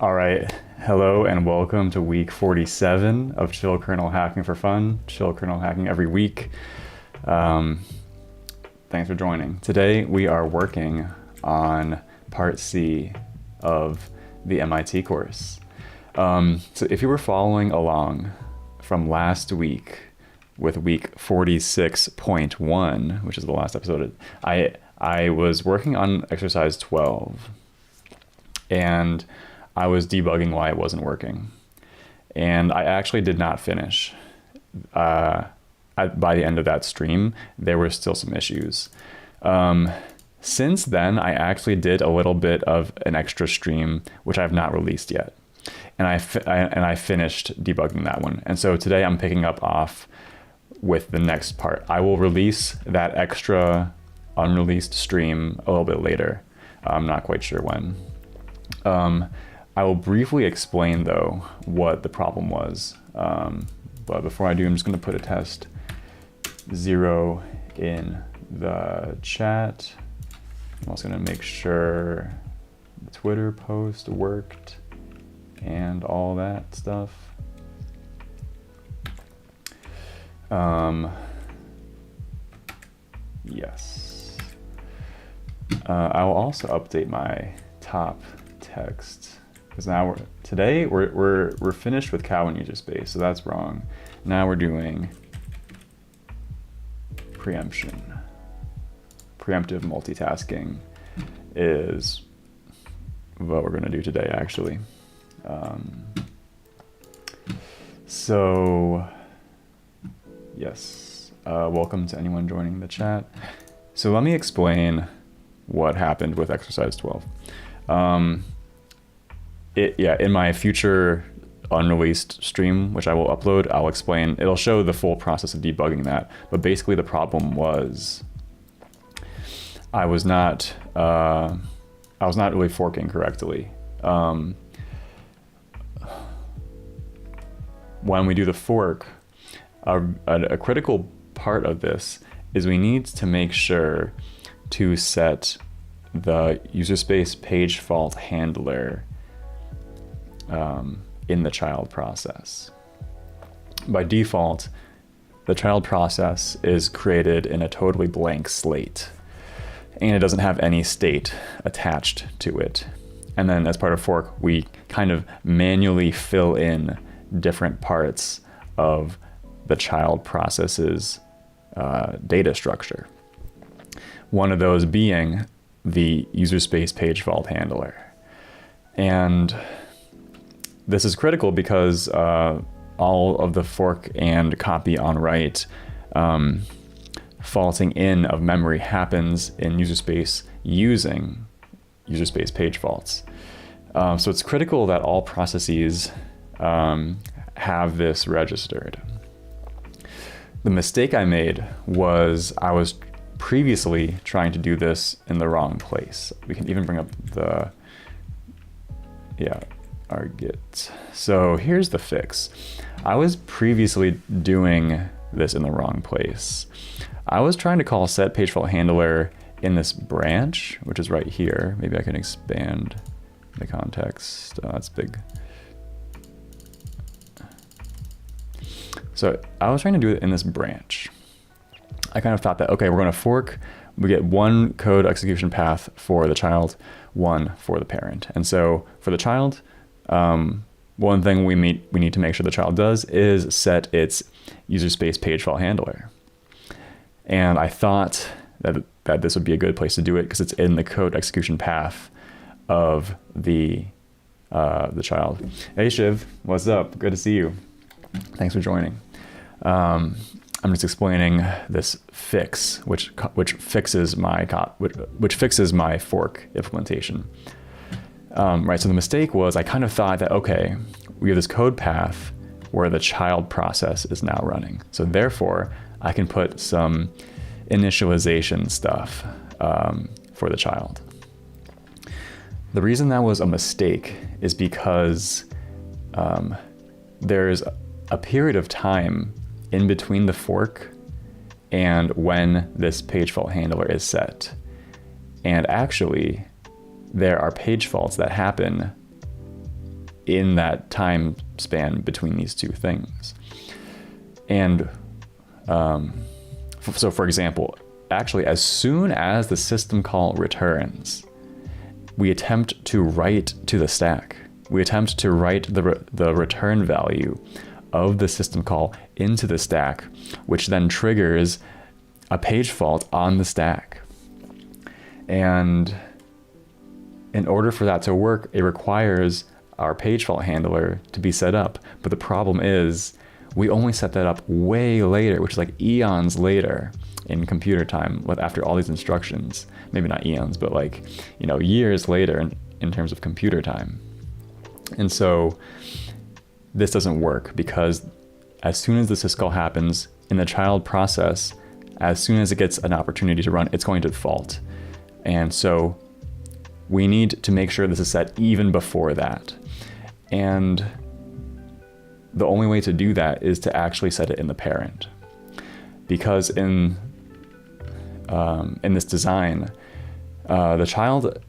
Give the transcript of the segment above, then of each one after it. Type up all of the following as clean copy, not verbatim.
All right, hello and welcome to week 47 of Chill Kernel Hacking for Fun. Chill Kernel Hacking every week. Thanks for joining. Today we are working on part C of the MIT course. So if you were following along from last week with week 46.1, which is the last episode, I was working on exercise 12 and I was debugging why it wasn't working. And I actually did not finish. By the end of that stream, there were still some issues. Since then, I actually did a little bit of an extra stream, which I have not released yet. And I finished debugging that one. And so today I'm picking up off with the next part. I will release that extra unreleased stream a little bit later. I'm not quite sure when. I will briefly explain, though, what the problem was. But before I do, I'm just going to put a test 0 in the chat. I'm also going to make sure the Twitter post worked and all that stuff. Yes. I will also update my top text. Because now today we're finished with cow and user space, so that's wrong. Now we're doing preemption. Preemptive multitasking is what we're going to do today, actually. So yes, welcome to anyone joining the chat. So let me explain what happened with exercise 12. In my future unreleased stream, which I will upload, I'll explain. It'll show the full process of debugging that. But basically, the problem was I was not really forking correctly. When we do the fork, a critical part of this is we need to make sure to set the user space page fault handler in the child process. By default, the child process is created in a totally blank slate, and it doesn't have any state attached to it. And then as part of fork, we kind of manually fill in different parts of the child process's data structure. One of those being the user space page fault handler. And this is critical because all of the fork and copy on write faulting in of memory happens in user space using user space page faults. So it's critical that all processes have this registered. The mistake I made was I was previously trying to do this in the wrong place. We can even bring up the, argit. So here's the fix. I was previously doing this in the wrong place. I was trying to call set page fault handler in this branch, which is right here. Maybe I can expand the context. That's big. So I was trying to do it in this branch. I kind of thought that, okay, we're going to fork. We get one code execution path for the child, one for the parent. And so for the child, one thing we need to make sure the child does is set its user space page fault handler. And I thought that this would be a good place to do it because it's in the code execution path of the child. Hey Shiv, what's up? Good to see you. Thanks for joining. I'm just explaining this fix, which fixes my fork implementation. Right, so the mistake was I kind of thought that, okay, we have this code path where the child process is now running. So therefore, I can put some initialization stuff for the child. The reason that was a mistake is because there's a period of time in between the fork and when this page fault handler is set. And actually, there are page faults that happen in that time span between these two things. And so for example, actually, as soon as the system call returns, we attempt to write to the stack. We attempt to write the return value of the system call into the stack, which then triggers a page fault on the stack. And in order for that to work, it requires our page fault handler to be set up. But the problem is we only set that up way later, which is like eons later in computer time, after all these instructions. Maybe not eons, but like, years later in terms of computer time. And so this doesn't work, because as soon as the syscall happens in the child process, as soon as it gets an opportunity to run, it's going to default. And so we need to make sure this is set even before that. And the only way to do that is to actually set it in the parent. Because in this design, the child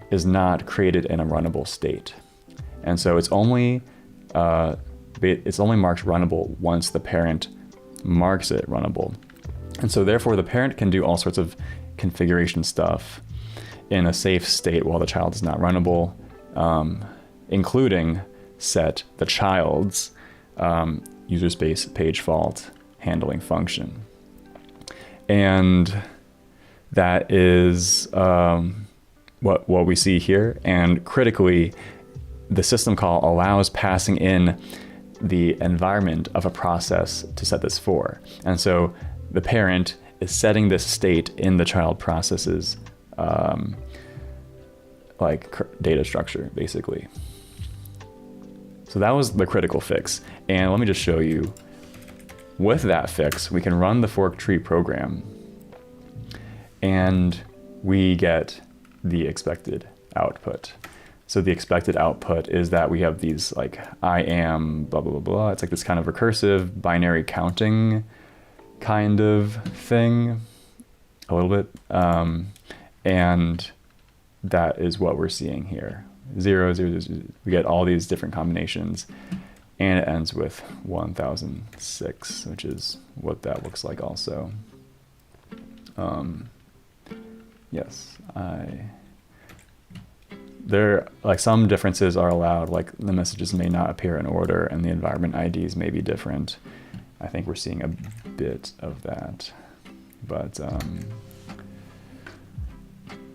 is not created in a runnable state. And so it's only marked runnable once the parent marks it runnable. And so therefore the parent can do all sorts of configuration stuff in a safe state while the child is not runnable, including set the child's user space page fault handling function. And that is what we see here. And critically, the system call allows passing in the environment of a process to set this for. And so the parent is setting this state in the child process's data structure, basically. So that was the critical fix. And let me just show you, with that fix, we can run the fork tree program and we get the expected output. So the expected output is that we have these like I am blah, blah, blah, blah. It's like this kind of recursive binary counting kind of thing, a little bit. And that is what we're seeing here. 0, 0, 0, 0. We get all these different combinations, and it ends with 1006, which is what that looks like also. Yes, there, like, some differences are allowed, like the messages may not appear in order and the environment IDs may be different. I think we're seeing a bit of that, but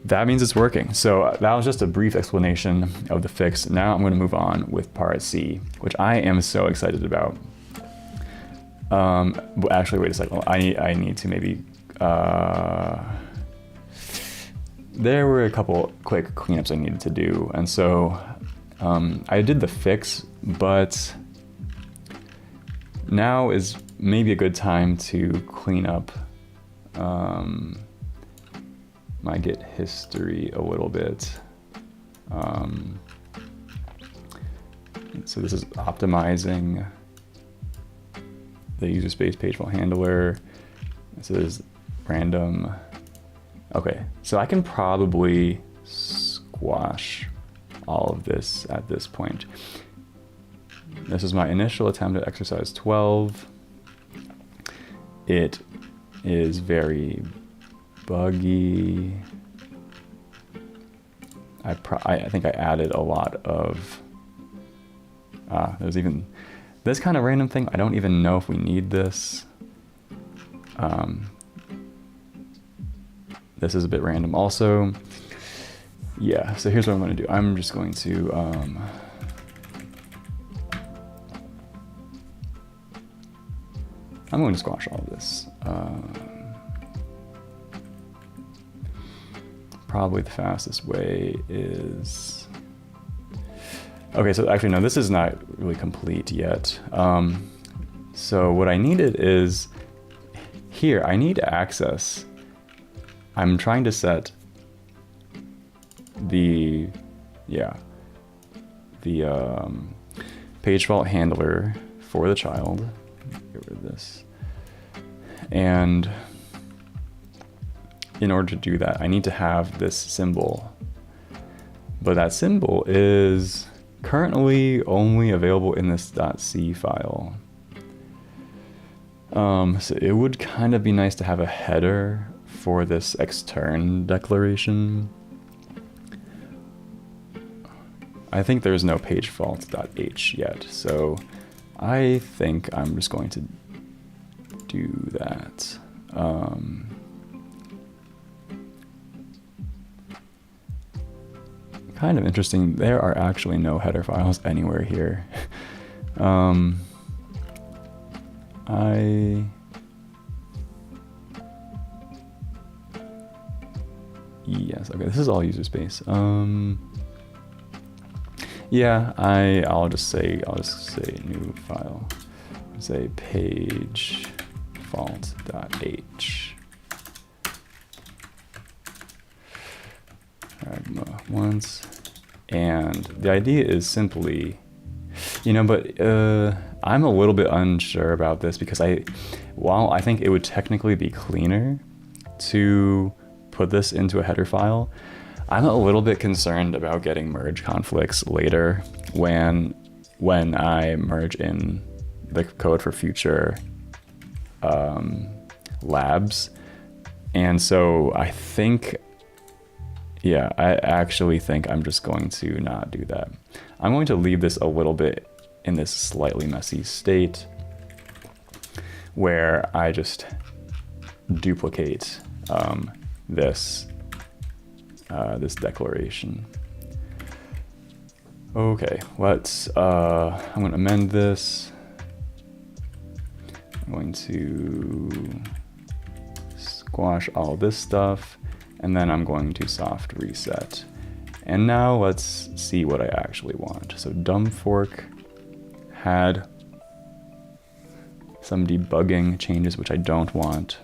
that means it's working. So that was just a brief explanation of the fix. Now I'm going to move on with part C, which I am so excited about. But actually, wait a second. I need to maybe... there were a couple quick cleanups I needed to do. And so I did the fix, but now is maybe a good time to clean up my Git history a little bit. So this is optimizing the user space page file handler. This is random. Okay, so I can probably squash all of this at this point. This is my initial attempt at exercise 12. It is very buggy. I think I added a lot of, there's even this kind of random thing. I don't even know if we need this. This is a bit random also. Yeah, so here's what I'm going to do. I'm just going to I'm going to squash all of this. Probably the fastest way is... Okay, so actually, no, this is not really complete yet. So what I needed is here, I need access. I'm trying to set the page fault handler for the child. Get rid of this. And in order to do that, I need to have this symbol. But that symbol is currently only available in this .c file. So it would kind of be nice to have a header for this extern declaration. I think there's no page fault.h yet, so I think I'm just going to do that. Kind of interesting, there are actually no header files anywhere here. Yes, okay, this is all user space. Yeah, I'll just say new file. Say page fault.h. Once, and the idea is simply, but I'm a little bit unsure about this because while I think it would technically be cleaner to put this into a header file, I'm a little bit concerned about getting merge conflicts later when I merge in the code for future labs. And so I actually think I'm just going to not do that. I'm going to leave this a little bit in this slightly messy state where I just duplicate this declaration. Okay, I'm going to amend this. I'm going to squash all this stuff, and then I'm going to soft reset. And now let's see what I actually want. So dumb fork had some debugging changes, which I don't want.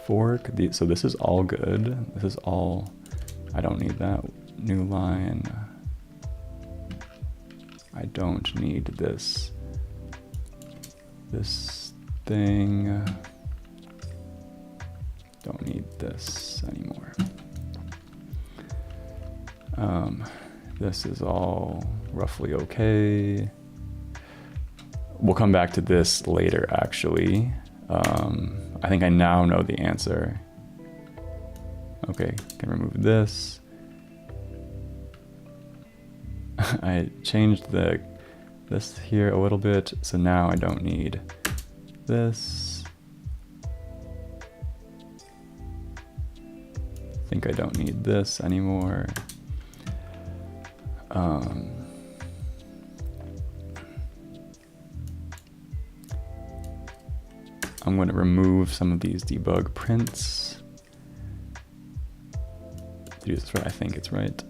Fork, so this is all good. This is all, I don't need that. New line. I don't need this thing. Don't need this anymore. This is all roughly okay. We'll come back to this later, actually. I think I now know the answer. Okay, can remove this. I changed this here a little bit, so now I don't need this. I think I don't need this anymore. I'm going to remove some of these debug prints. Did this right? I think it's right.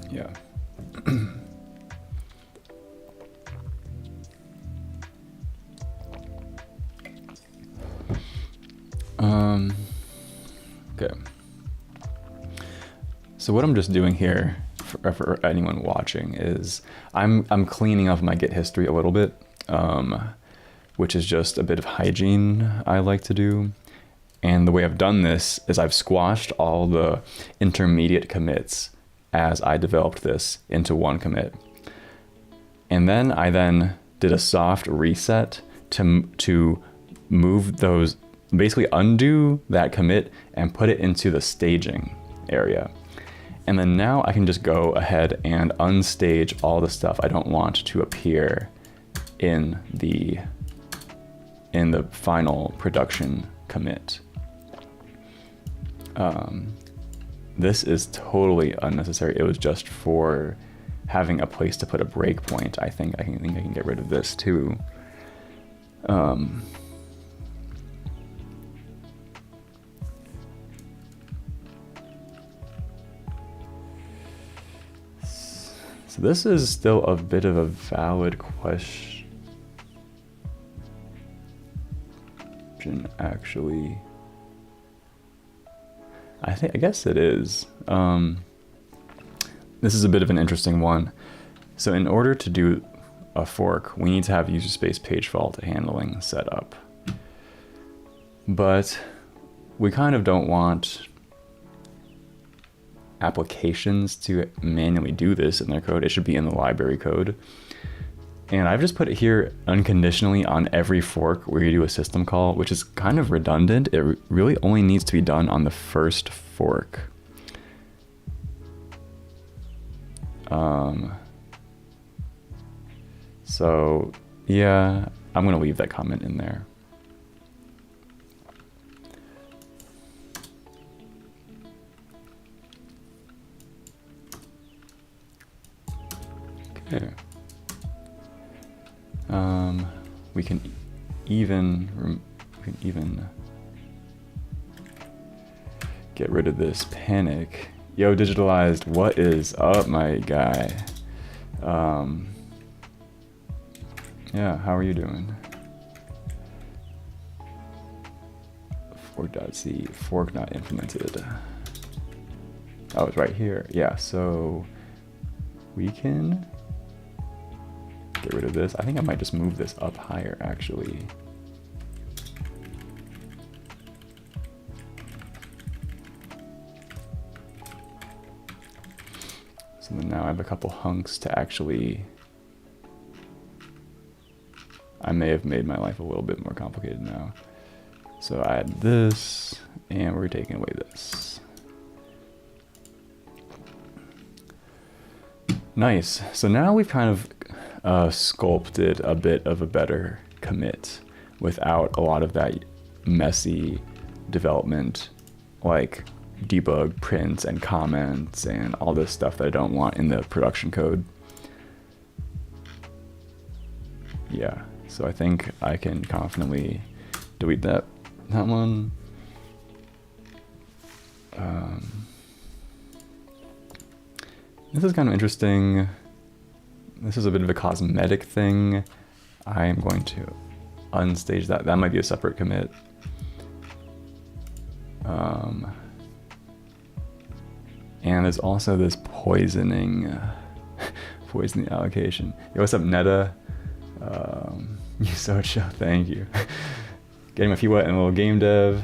Yeah. Okay. So what I'm just doing here for anyone watching is I'm cleaning up my Git history a little bit, which is just a bit of hygiene I like to do. And the way I've done this is I've squashed all the intermediate commits as I developed this into one commit. And then I did a soft reset to move those, basically undo that commit and put it into the staging area. And then now I can just go ahead and unstage all the stuff I don't want to appear in the final production commit. This is totally unnecessary. It was just for having a place to put a breakpoint. I think I can get rid of this too. So this is still a bit of a valid question. actually. I guess it is. This is a bit of an interesting one. So in order to do a fork, we need to have user space page fault handling set up. But we kind of don't want applications to manually do this in their code. It should be in the library code. And I've just put it here unconditionally on every fork where you do a system call, which is kind of redundant. It really only needs to be done on the first fork. So yeah, I'm gonna leave that comment in there. Okay. We can even get rid of this panic. Yo, digitalized, what is up, my guy? Yeah, how are you doing? Fork.c, fork not implemented. Oh, it's right here. Yeah, so we can get rid of this. I think I might just move this up higher, actually. So then now I have a couple hunks to actually... I may have made my life a little bit more complicated now. So I add this, and we're taking away this. Nice. So now we've kind of sculpted a bit of a better commit without a lot of that messy development, like debug prints and comments and all this stuff that I don't want in the production code. Yeah, so I think I can confidently delete that one. This is kind of interesting. This is a bit of a cosmetic thing. I am going to unstage that. That might be a separate commit. And there's also this poisoning allocation. Yo, what's up, Netta? You so chill, thank you. Getting my feet wet in a little game dev.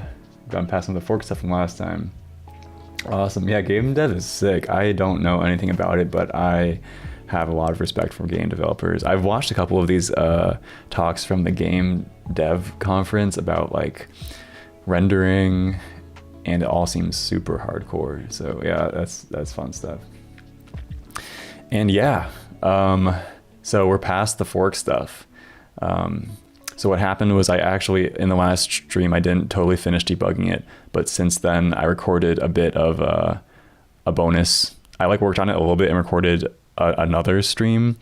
Gone past some of the fork stuff from last time. Awesome, yeah, game dev is sick. I don't know anything about it, but I have a lot of respect for game developers. I've watched a couple of these talks from the game dev conference about like rendering, and it all seems super hardcore. So yeah, that's fun stuff. And yeah, so we're past the fork stuff. So what happened was I actually, in the last stream, I didn't totally finish debugging it, but since then I recorded a bit of a bonus. I worked on it a little bit and recorded another stream,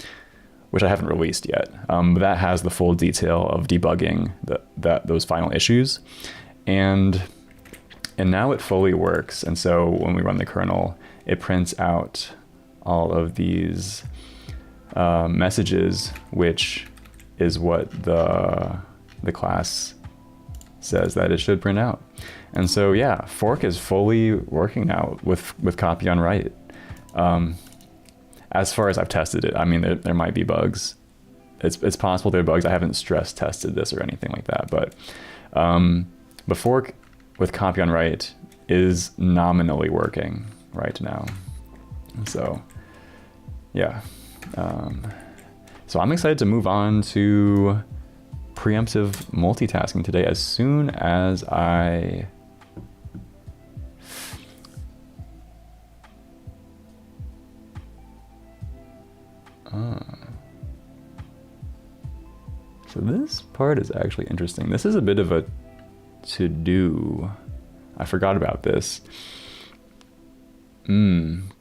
which I haven't released yet. But that has the full detail of debugging those final issues. And now it fully works. And so when we run the kernel, it prints out all of these messages, which is what the class says that it should print out. And so yeah, fork is fully working now with copy on write. As far as I've tested it, I mean, there might be bugs. It's possible there are bugs. I haven't stress tested this or anything like that, but fork with copy on write is nominally working right now. And so yeah. So I'm excited to move on to preemptive multitasking today as soon as I... So this part is actually interesting. This is a bit of a to-do. I forgot about this.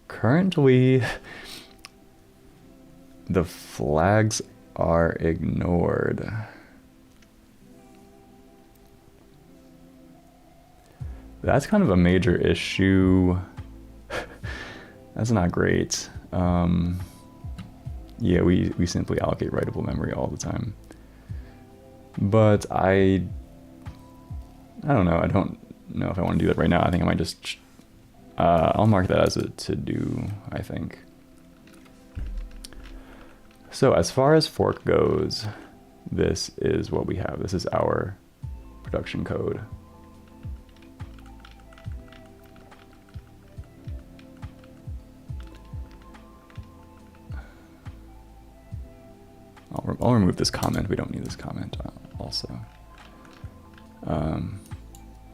Currently, the flags are ignored. That's kind of a major issue. That's not great. Yeah, we simply allocate writable memory all the time. But I I don't know. I don't know if I want to do that right now. I think I might just, I'll mark that as a to-do, I think. So as far as fork goes, this is what we have. This is our production code. I'll remove this comment. We don't need this comment also. I'll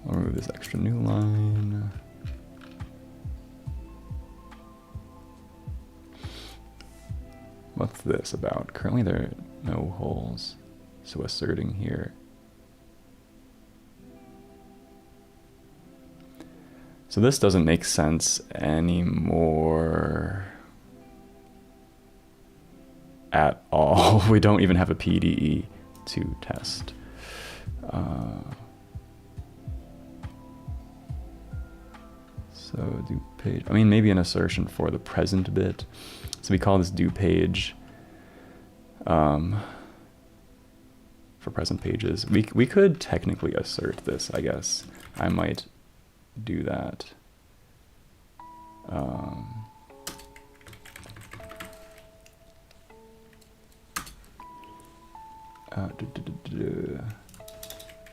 remove this extra new line. What's this about? Currently there are no holes, so asserting here. So this doesn't make sense anymore at all. We don't even have a PDE to test. So do page, I mean, maybe an assertion for the present bit. So we call this do page for present pages. We could technically assert this, I guess. I might do that.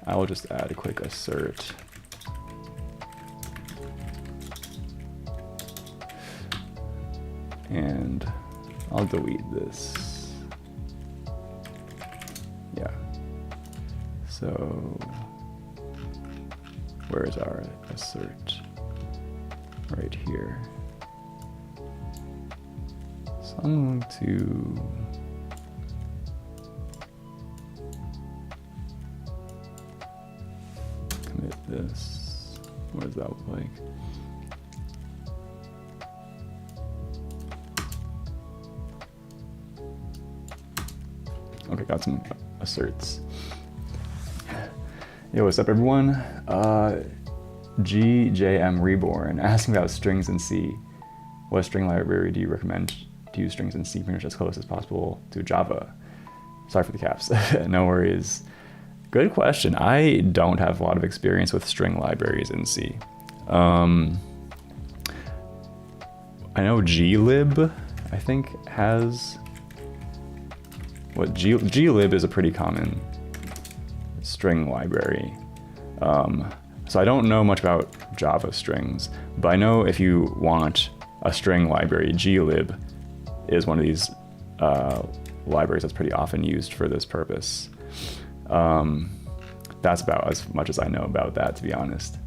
I will just add a quick assert. And I'll delete this. Yeah. So where is our assert? Right here. So I'm going to commit this. What does that look like? Okay, got some asserts. Yo, what's up everyone? GJM Reborn asking about strings in C. What string library do you recommend to use strings in C pretty much as close as possible to Java? Sorry for the caps. No worries. Good question. I don't have a lot of experience with string libraries in C. I know glib, I think, has... glib is a pretty common string library. So I don't know much about Java strings, but I know if you want a string library, glib is one of these libraries that's pretty often used for this purpose. That's about as much as I know about that, to be honest.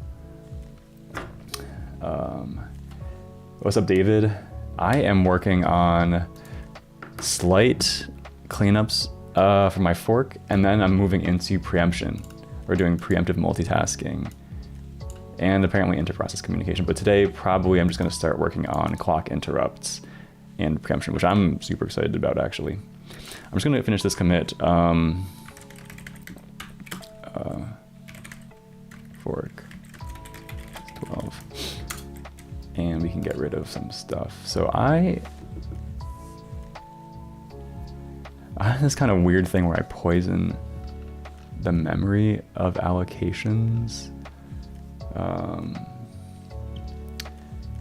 What's up, David? I am working on slight cleanups for my fork, and then I'm moving into preemption. We're doing preemptive multitasking and apparently inter-process communication. But today, probably I'm just going to start working on clock interrupts and preemption, which I'm super excited about, actually. I'm just going to finish this commit. Fork 12. And we can get rid of some stuff. So I have this kind of weird thing where I poison the memory of allocations.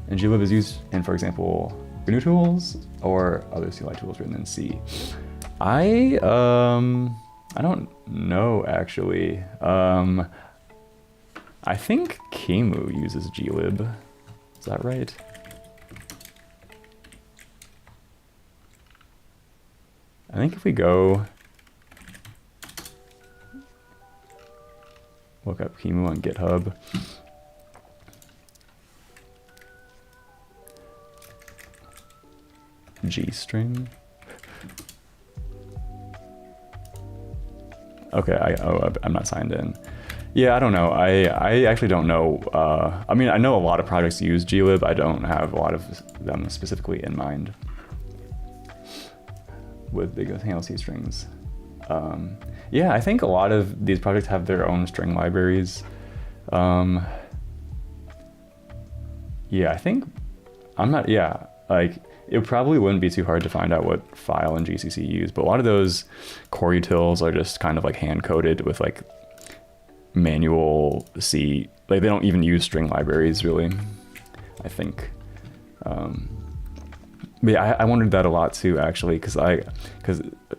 And glib is used in, for example, GNU tools or other CLI tools written in C. I don't know, actually. I think Kemu uses glib. Is that right? I think if we go look up Kemu on GitHub, G-string. Okay, I'm not signed in. Yeah, I don't know. I actually don't know. I mean, I know a lot of projects use glib. I don't have a lot of them specifically in mind with big handle C strings. Yeah, I think a lot of these projects have their own string libraries. Yeah, I think it probably wouldn't be too hard to find out what file and GCC use, but a lot of those core utils are just kind of like hand coded with like manual C, like they don't even use string libraries really, I think. But yeah, I wondered that a lot too, actually, because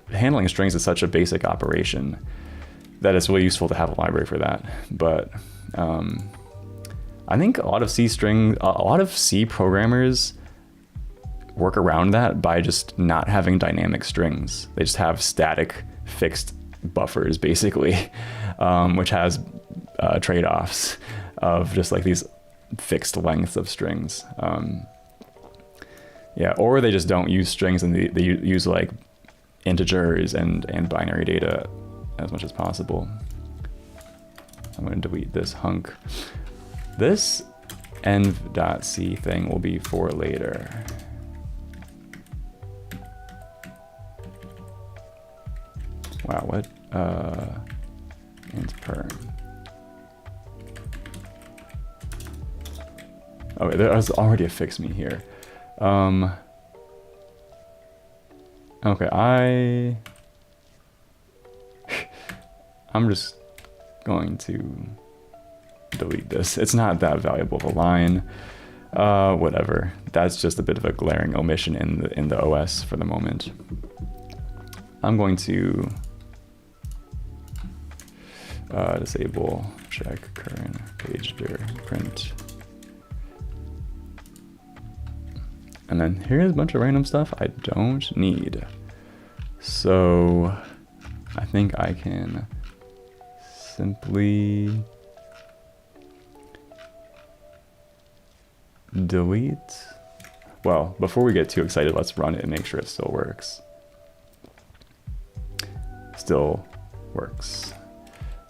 handling strings is such a basic operation that it's really useful to have a library for that. But I think a lot of C programmers work around that by just not having dynamic strings. They just have static fixed buffers, basically, which has trade-offs of just like these fixed lengths of strings. Yeah, or they just don't use strings and they use like integers and binary data as much as possible. I'm going to delete this hunk. This env.c thing will be for later. Wow, what? Int perm. Okay, there's already a fix me here. Okay, I'm just going to delete this. It's not that valuable of a line. Whatever. That's just a bit of a glaring omission in the OS for the moment. I'm going to disable check current page dir print. And then here's a bunch of random stuff I don't need. So I think I can simply delete. Well, before we get too excited, let's run it and make sure it still works. Still works.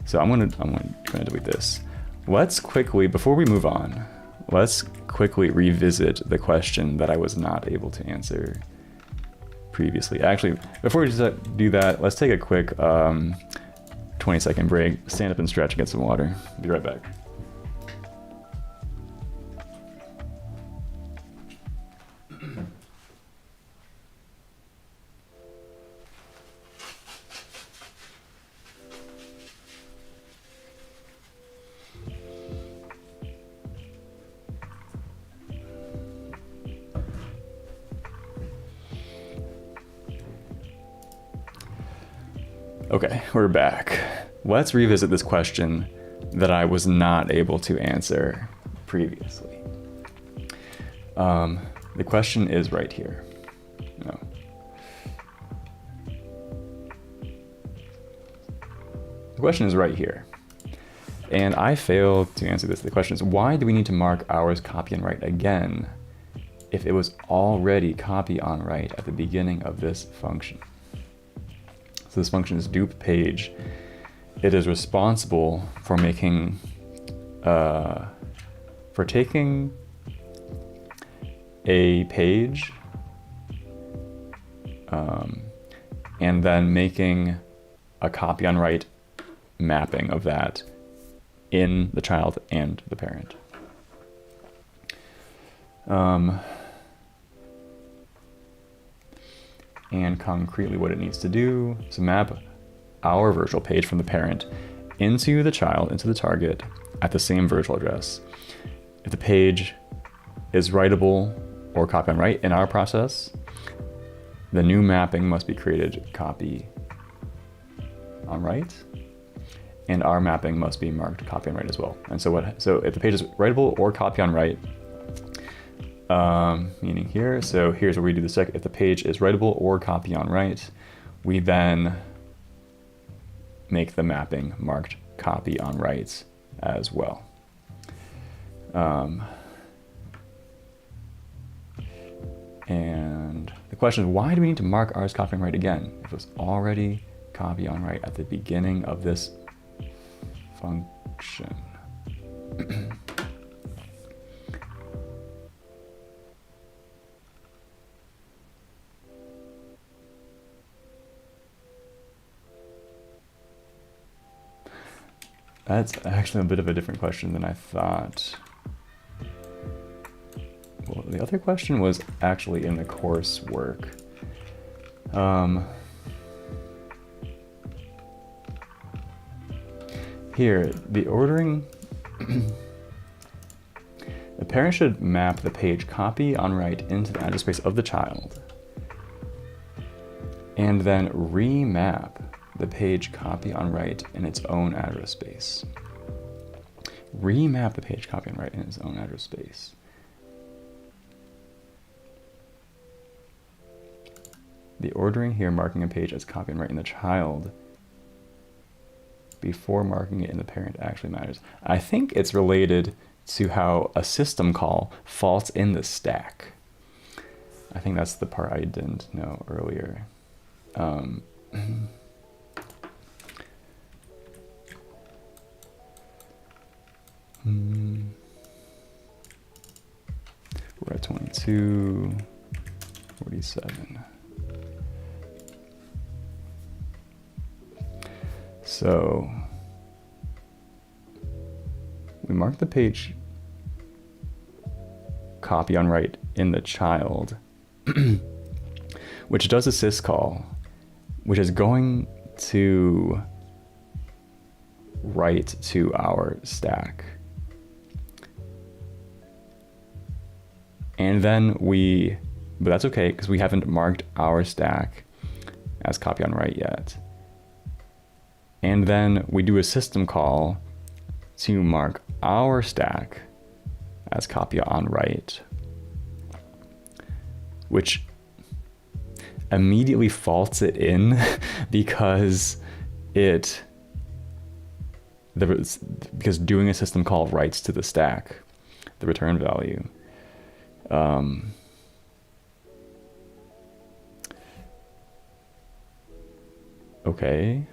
So I'm gonna delete this. Let's quickly, before we move on, let's quickly revisit the question that I was not able to answer previously. Actually, before we do that, let's take a quick 20-second break, stand up and stretch and get some water. Be right back. Okay, we're back. Let's revisit this question that I was not able to answer previously. The question is right here. No. The question is right here. And I failed to answer this. The question is, why do we need to mark ours copy on write again if it was already copy on write at the beginning of this function? So this function is dupe page. It is responsible for making, for taking a page and then making a copy on write mapping of that in the child and the parent. And concretely what it needs to do is map our virtual page from the parent into the child, into the target, at the same virtual address. If the page is writable or copy on write in our process, the new mapping must be created copy on write, and our mapping must be marked copy on write as well. And so if the page is writable or copy on write, meaning here, so here's where we do the second. If the page is writable or copy on write, we then make the mapping marked copy on write as well. And the question is, why do we need to mark ours copy on write again if it was already copy on write at the beginning of this function? That's actually a bit of a different question than I thought. Well, the other question was actually in the coursework. here, the ordering, the parent should map the page copy on write into the address space of the child, and then remap the page copy on write in its own address space. Remap the page copy on write in its own address space. The ordering here, marking a page as copy and write in the child before marking it in the parent actually matters. I think it's related to how a system call faults in the stack. I think that's the part I didn't know earlier. We're at 22:47. So we mark the page copy on write in the child, which does a syscall, which is going to write to our stack. And then but that's okay because we haven't marked our stack as copy on write yet. And then we do a system call to mark our stack as copy on write, which immediately faults it in because because doing a system call writes to the stack the return value. Okay.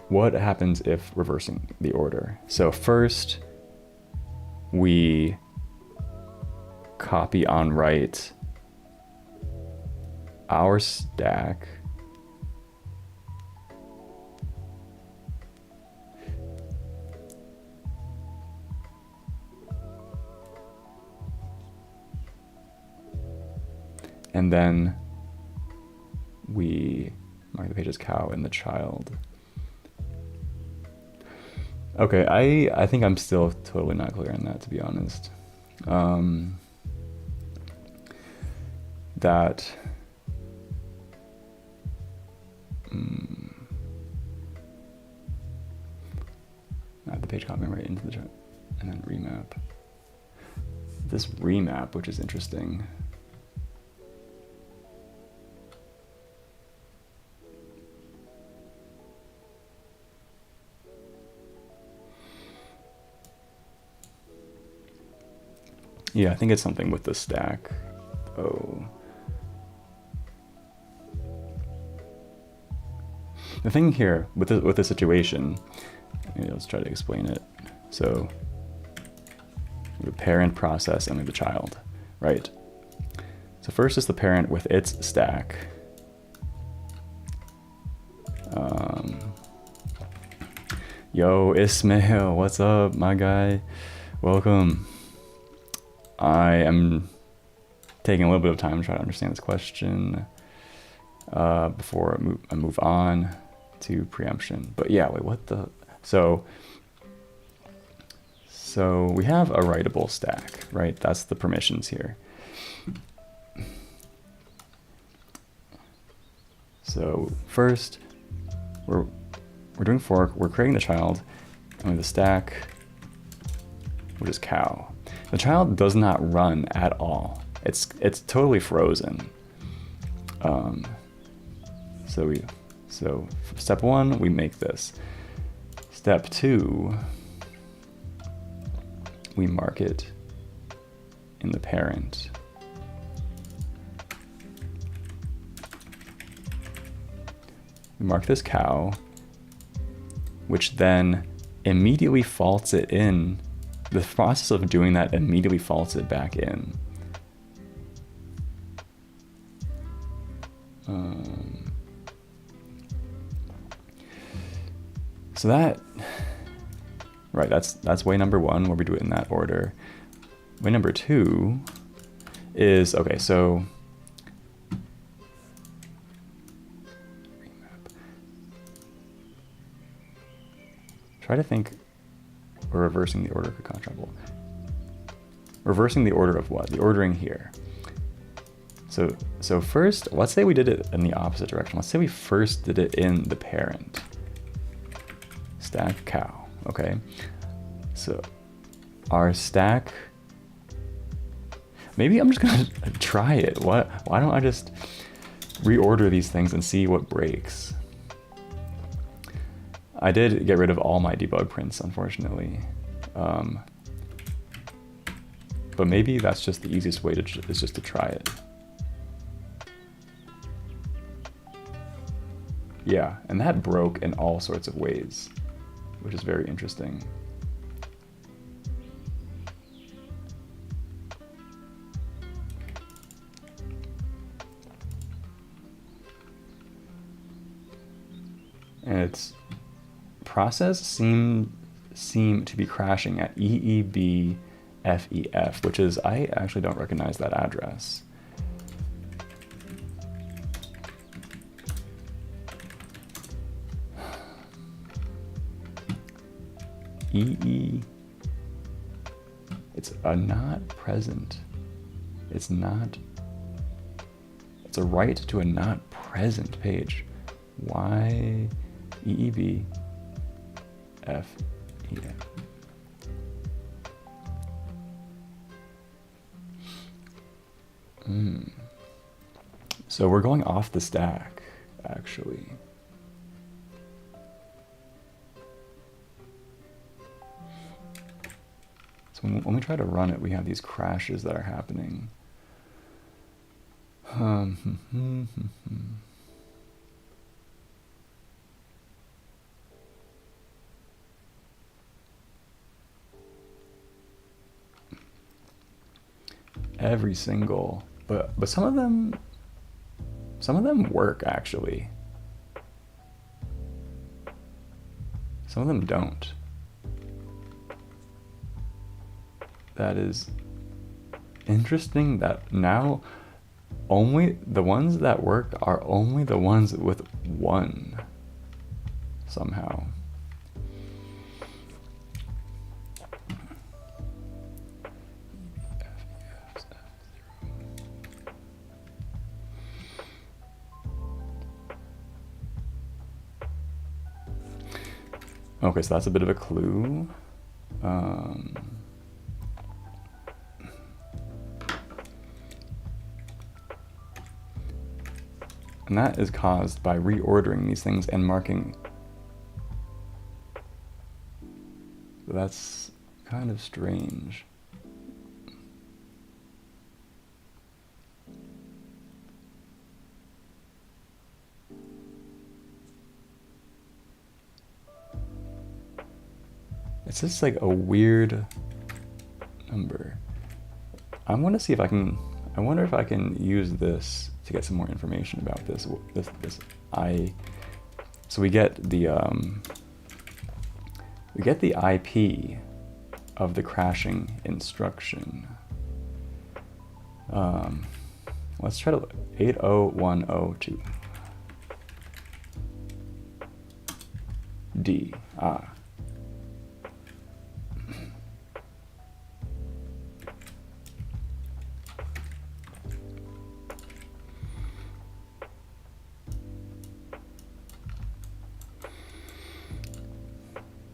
What happens if reversing the order? So first, we copy on write our stack and then we mark the page as cow in the child. Okay, I think I'm still totally not clear on that, to be honest. Add the page copy right into the chart, and then remap. This remap, which is interesting. Yeah, I think it's something with the stack. Oh. The thing here with the situation, maybe let's try to explain it. So, the parent process and then the child, right? So first is the parent with its stack. Yo, Ismail, what's up, my guy? Welcome. I am taking a little bit of time to try to understand this question before I move on to preemption. But yeah, wait, what the? So we have a writable stack, right? That's the permissions here. So first, we're doing fork. We're creating the child, and the stack, which is cow. The child does not run at all. It's totally frozen. So step one, we make this. Step two, we mark it in the parent. We mark this cow, which then immediately faults it in. The process of doing that immediately faults it back in. So that, right, that's way number one, where we do it in that order. Way number two is, okay, so Try to think, or reversing the order could cause trouble. Reversing the order of what? The ordering here. So first, let's say we did it in the opposite direction. Let's say we first did it in the parent. Stack cow, okay? So our stack, maybe I'm just gonna try it. Why don't I just reorder these things and see what breaks? I did get rid of all my debug prints, unfortunately. But maybe that's just the easiest way is just to try it. Yeah, and that broke in all sorts of ways, which is very interesting. And its process seem to be crashing at EEBFEF, which is, I actually don't recognize that address. It's a not present. It's a write to a not present page. Why EEB FEF? So we're going off the stack, actually. So when we try to run it, we have these crashes that are happening. Every single, but some of them work actually. Some of them don't. That is interesting that now only the ones that work are only the ones with one somehow. Okay, so that's a bit of a clue. And that is caused by reordering these things and marking. That's kind of strange. It's just like a weird number. I want to see if I can, I wonder if I can use this to get some more information about this. So we get the IP of the crashing instruction. Let's try to look. 80102 D.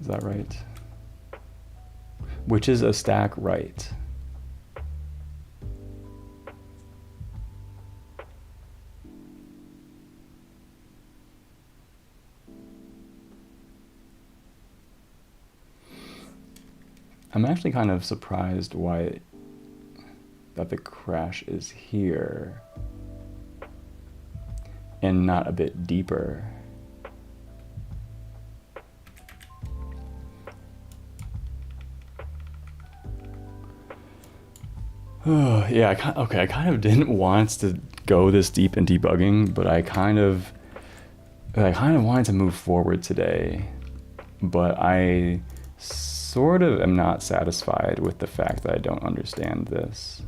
Is that right? Which is a stack right. I'm actually kind of surprised why that the crash is here and not a bit deeper. Yeah, I kind of didn't want to go this deep in debugging, but I kind of wanted to move forward today, but I sort of am not satisfied with the fact that I don't understand this.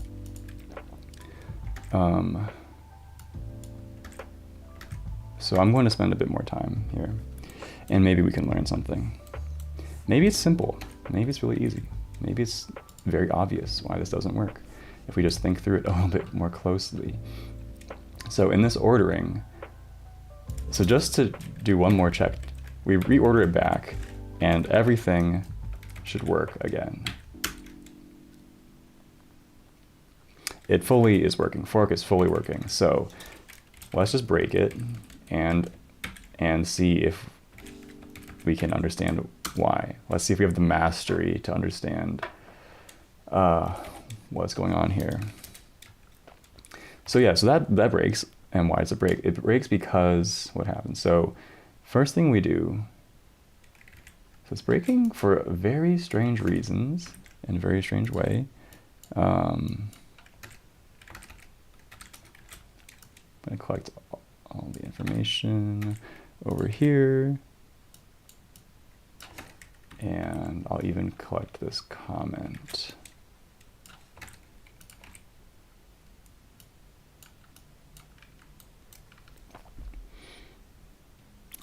So I'm going to spend a bit more time here, and maybe we can learn something. Maybe it's simple. Maybe it's really easy. Maybe it's very obvious why this doesn't work if we just think through it a little bit more closely. So in this ordering, so just to do one more check, we reorder it back and everything should work again. It fully is working. Fork is fully working. So let's just break it and see if we can understand why. Let's see if we have the mastery to understand what's going on here. So yeah, so that breaks. And why does it break? It breaks because what happens? So first thing we do, so it's breaking for very strange reasons in a very strange way. I'm going to collect all the information over here. And I'll even collect this comment.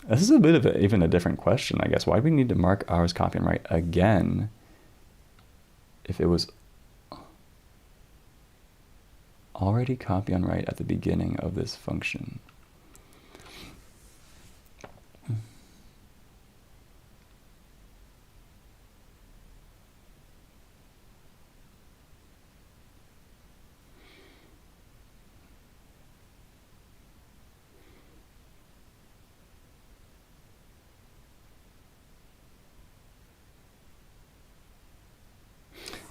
This is a bit of even a different question, I guess. Why do we need to mark ours copy and write again if it was already copy and write at the beginning of this function?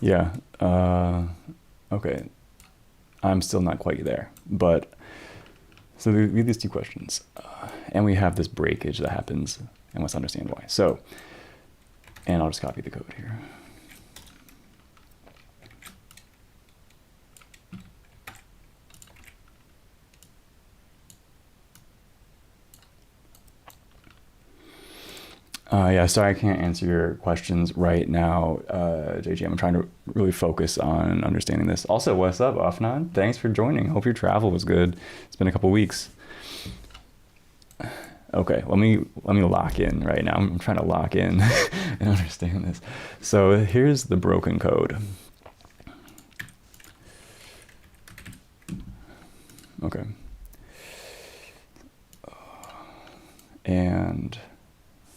Yeah, okay. I'm still not quite there, but so we have these two questions, and we have this breakage that happens, and let's understand why. So, and I'll just copy the code here. Yeah, sorry I can't answer your questions right now, JG. I'm trying to really focus on understanding this. Also, what's up, Afnan? Thanks for joining. Hope your travel was good. It's been a couple weeks. Okay, let me lock in right now. I'm trying to lock in and understand this. So here's the broken code. Okay. And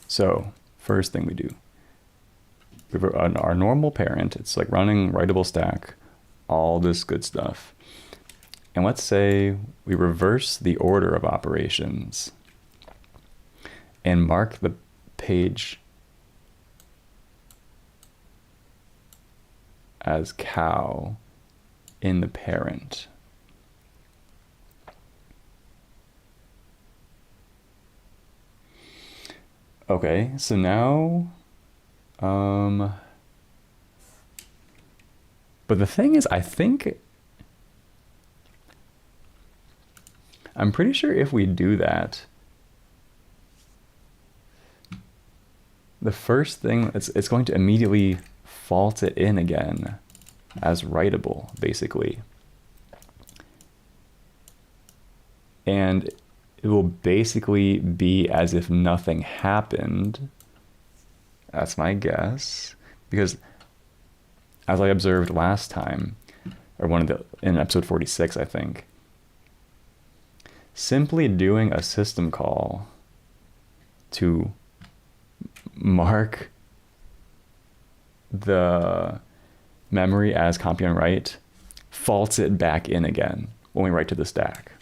so first thing we do, we have our normal parent. It's like running writable stack, all this good stuff. And let's say we reverse the order of operations and mark the page as cow in the parent. Okay, so now, but the thing is, I'm pretty sure if we do that, the first thing, it's going to immediately fault it in again as writable, basically. And it will basically be as if nothing happened. That's my guess. Because as I observed last time, or in episode 46, I think, simply doing a system call to mark the memory as copy and write faults it back in again when we write to the stack.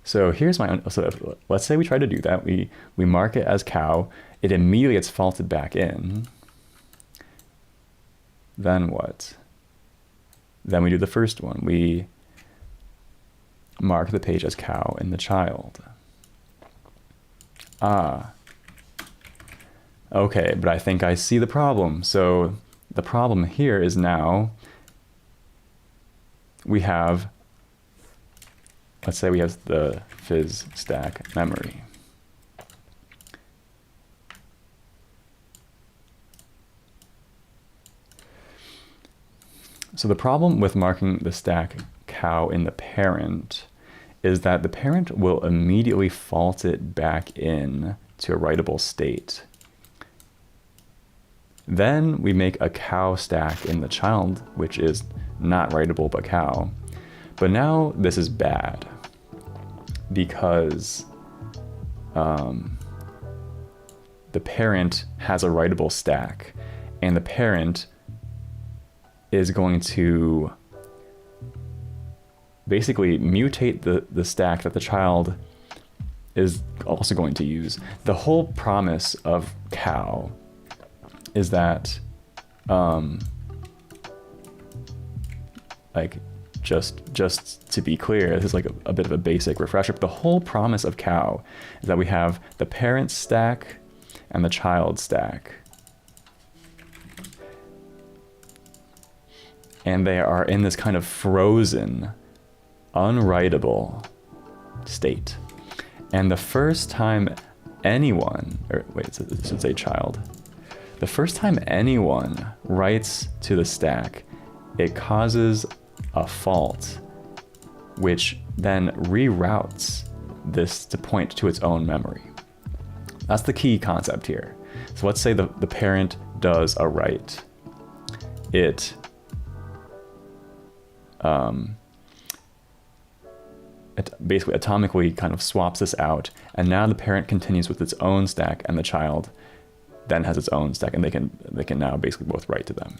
So here's so let's say we try to do that. We mark it as cow. It immediately gets faulted back in. Then what? Then we do the first one. We mark the page as cow in the child. Okay, but I think I see the problem. So the problem here is now we have, let's say we have the fizz stack memory. So the problem with marking the stack cow in the parent is that the parent will immediately fault it back in to a writable state. Then we make a cow stack in the child, which is not writable but cow. But now this is bad because the parent has a writable stack, and the parent is going to basically mutate the stack that the child is also going to use. The whole promise of cow is that, like, just to be clear, this is like a bit of a basic refresher, but the whole promise of cow is that we have the parent stack and the child stack. And they are in this kind of frozen, unwritable state. And the first time anyone, or wait, it should say child. The first time anyone writes to the stack, it causes a fault, which then reroutes this to point to its own memory. That's the key concept here. So let's say the parent does a write. It basically atomically kind of swaps this out, and now the parent continues with its own stack, and the child then has its own stack, and they can now basically both write to them.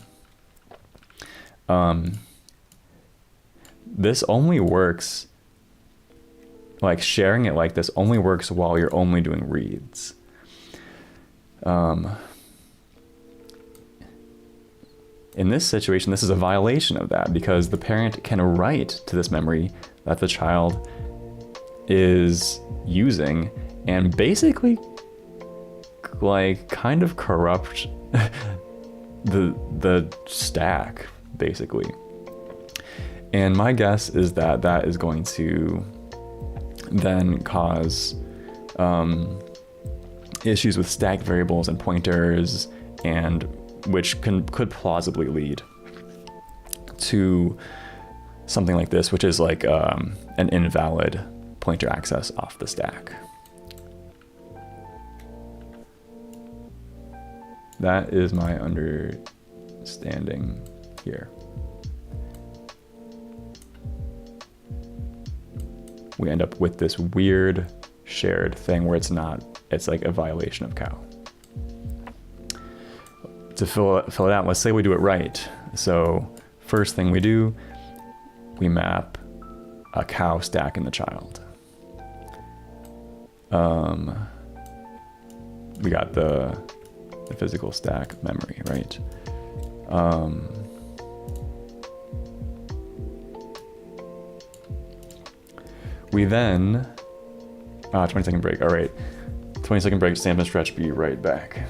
This only works, like sharing it like this only works while you're only doing reads. In this situation, this is a violation of that, because the parent can write to this memory that the child is using and basically like kind of corrupt the stack, basically. And my guess is that that is going to then cause issues with stack variables and pointers, and which could plausibly lead to something like this, which is like an invalid pointer access off the stack. That is my understanding here. We end up with this weird shared thing where it's like a violation of cow. To fill it out, let's say we do it right. So first thing we do, we map a cow stack in the child. We got the physical stack memory, right? We then, 20-second break, all right. 20-second break, stand and stretch, be right back.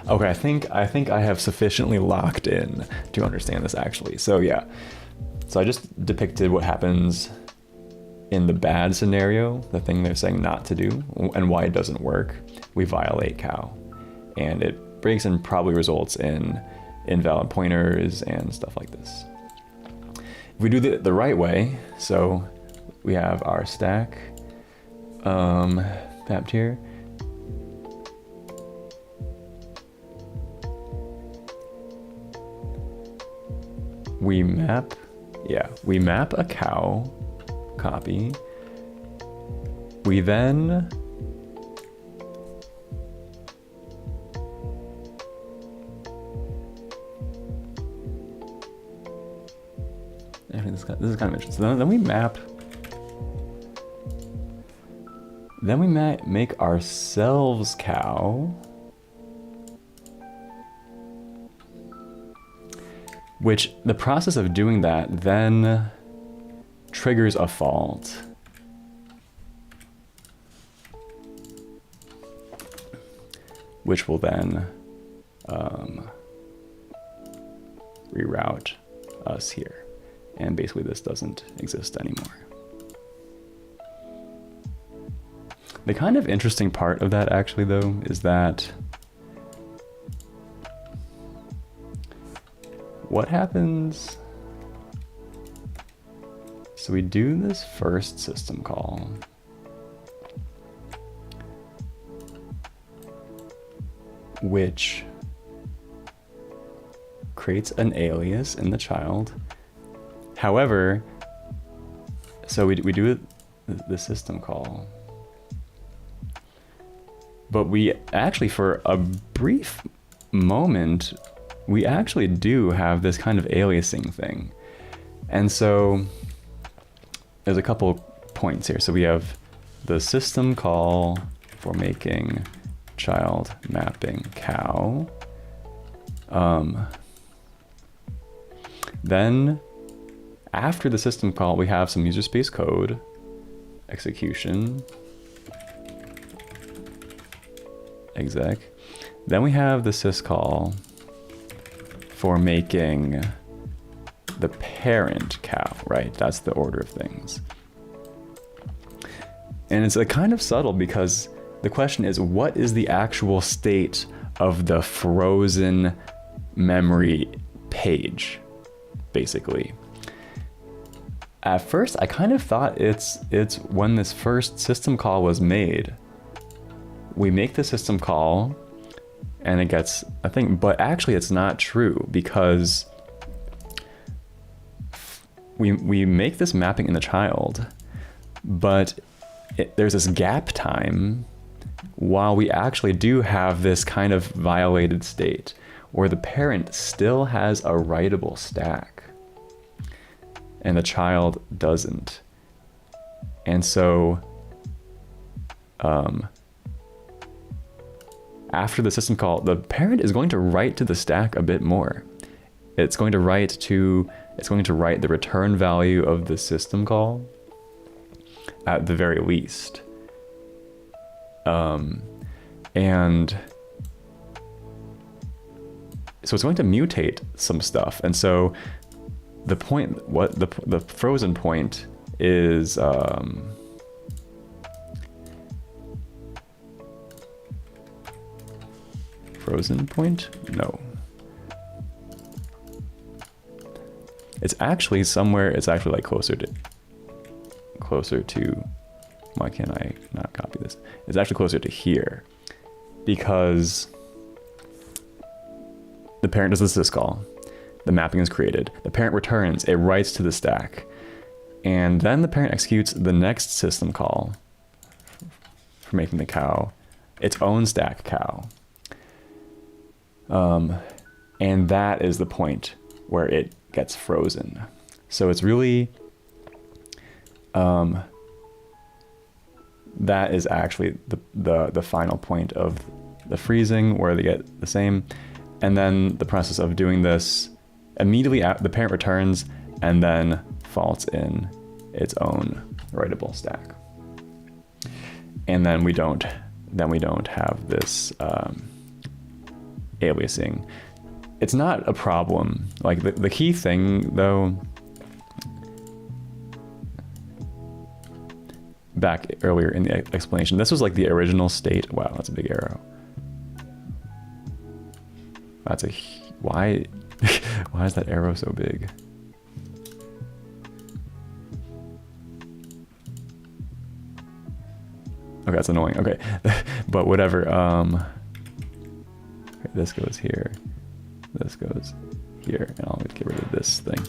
Okay, I think I have sufficiently locked in to understand this actually. So yeah, so I just depicted what happens in the bad scenario, the thing they're saying not to do, and why it doesn't work. We violate cow, and it breaks and probably results in invalid pointers and stuff like this. If we do the right way, so we have our stack mapped here. We map a cow copy. We then this is kind of interesting. So then we make ourselves cow, which the process of doing that then triggers a fault. Which will then reroute us here. and basically this doesn't exist anymore. The kind of interesting part of that actually though is that what happens, so we do this first system call. Which creates an alias in the child. However, so we do the system call, but we actually, for a brief moment, we actually do have this kind of aliasing thing. And so there's a couple points here. So we have the system call for making child mapping cow. Then after the system call, we have some user space code, execution, exec. Then we have the syscall for making the parent cow, right? That's the order of things. And it's a kind of subtle because the question is, what is the actual state of the frozen memory page, basically? At first, I kind of thought it's when this first system call was made. We make the system call and it gets a thing, but actually it's not true because we make this mapping in the child, but there's this gap time while we actually do have this kind of violated state where the parent still has a writable stack and the child doesn't. And so after the system call, the parent is going to write to the stack a bit more. It's going to write the return value of the system call at the very least. And so it's going to mutate some stuff. And so the point, what the frozen point is, frozen point? No. It's actually somewhere, it's actually like closer to, why can't I not copy this? It's actually closer to here because the parent does the syscall, the mapping is created, the parent returns, it writes to the stack, and then the parent executes the next system call for making the cow its own stack cow. And that is the point where it gets frozen. So it's really, that is actually the final point of the freezing where they get the same. And then the process of doing this, immediately the parent returns and then faults in its own writable stack. And then we don't have this aliasing. It's not a problem. Like the key thing though, back earlier in the explanation, this was like the original state. Wow, that's a big arrow. That's why is that arrow so big? Okay, that's annoying. Okay, but whatever. Okay, this goes here. This goes here, and I'll get rid of this thing.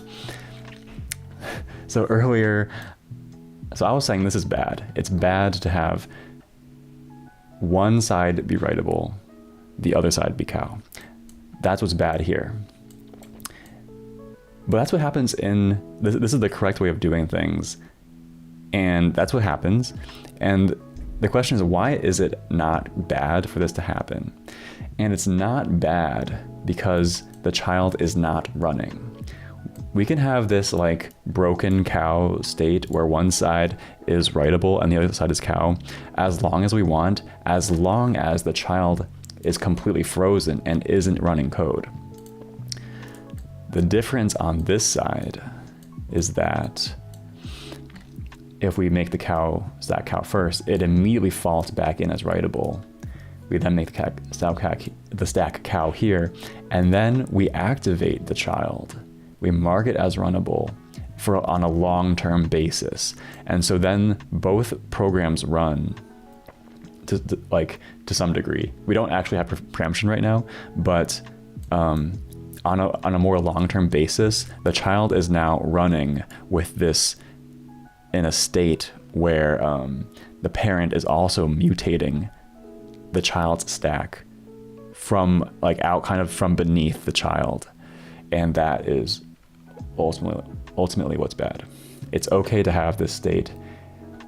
So earlier, so I was saying this is bad. It's bad to have one side be writable, the other side be cow. That's what's bad here. But that's what happens in, this is the correct way of doing things. And that's what happens. And the question is, why is it not bad for this to happen? And it's not bad because the child is not running. We can have this like broken cow state where one side is writable and the other side is cow as long as we want, as long as the child is completely frozen and isn't running code. The difference on this side is that if we make the stack cow first, it immediately falls back in as writable. We then make the stack cow here, and then we activate the child. We mark it as runnable on a long-term basis. And so then both programs run to some degree. We don't actually have preemption right now, but on a more long-term basis, the child is now running with this in a state where the parent is also mutating the child's stack from out kind of from beneath the child. And that is ultimately what's bad. It's okay to have this state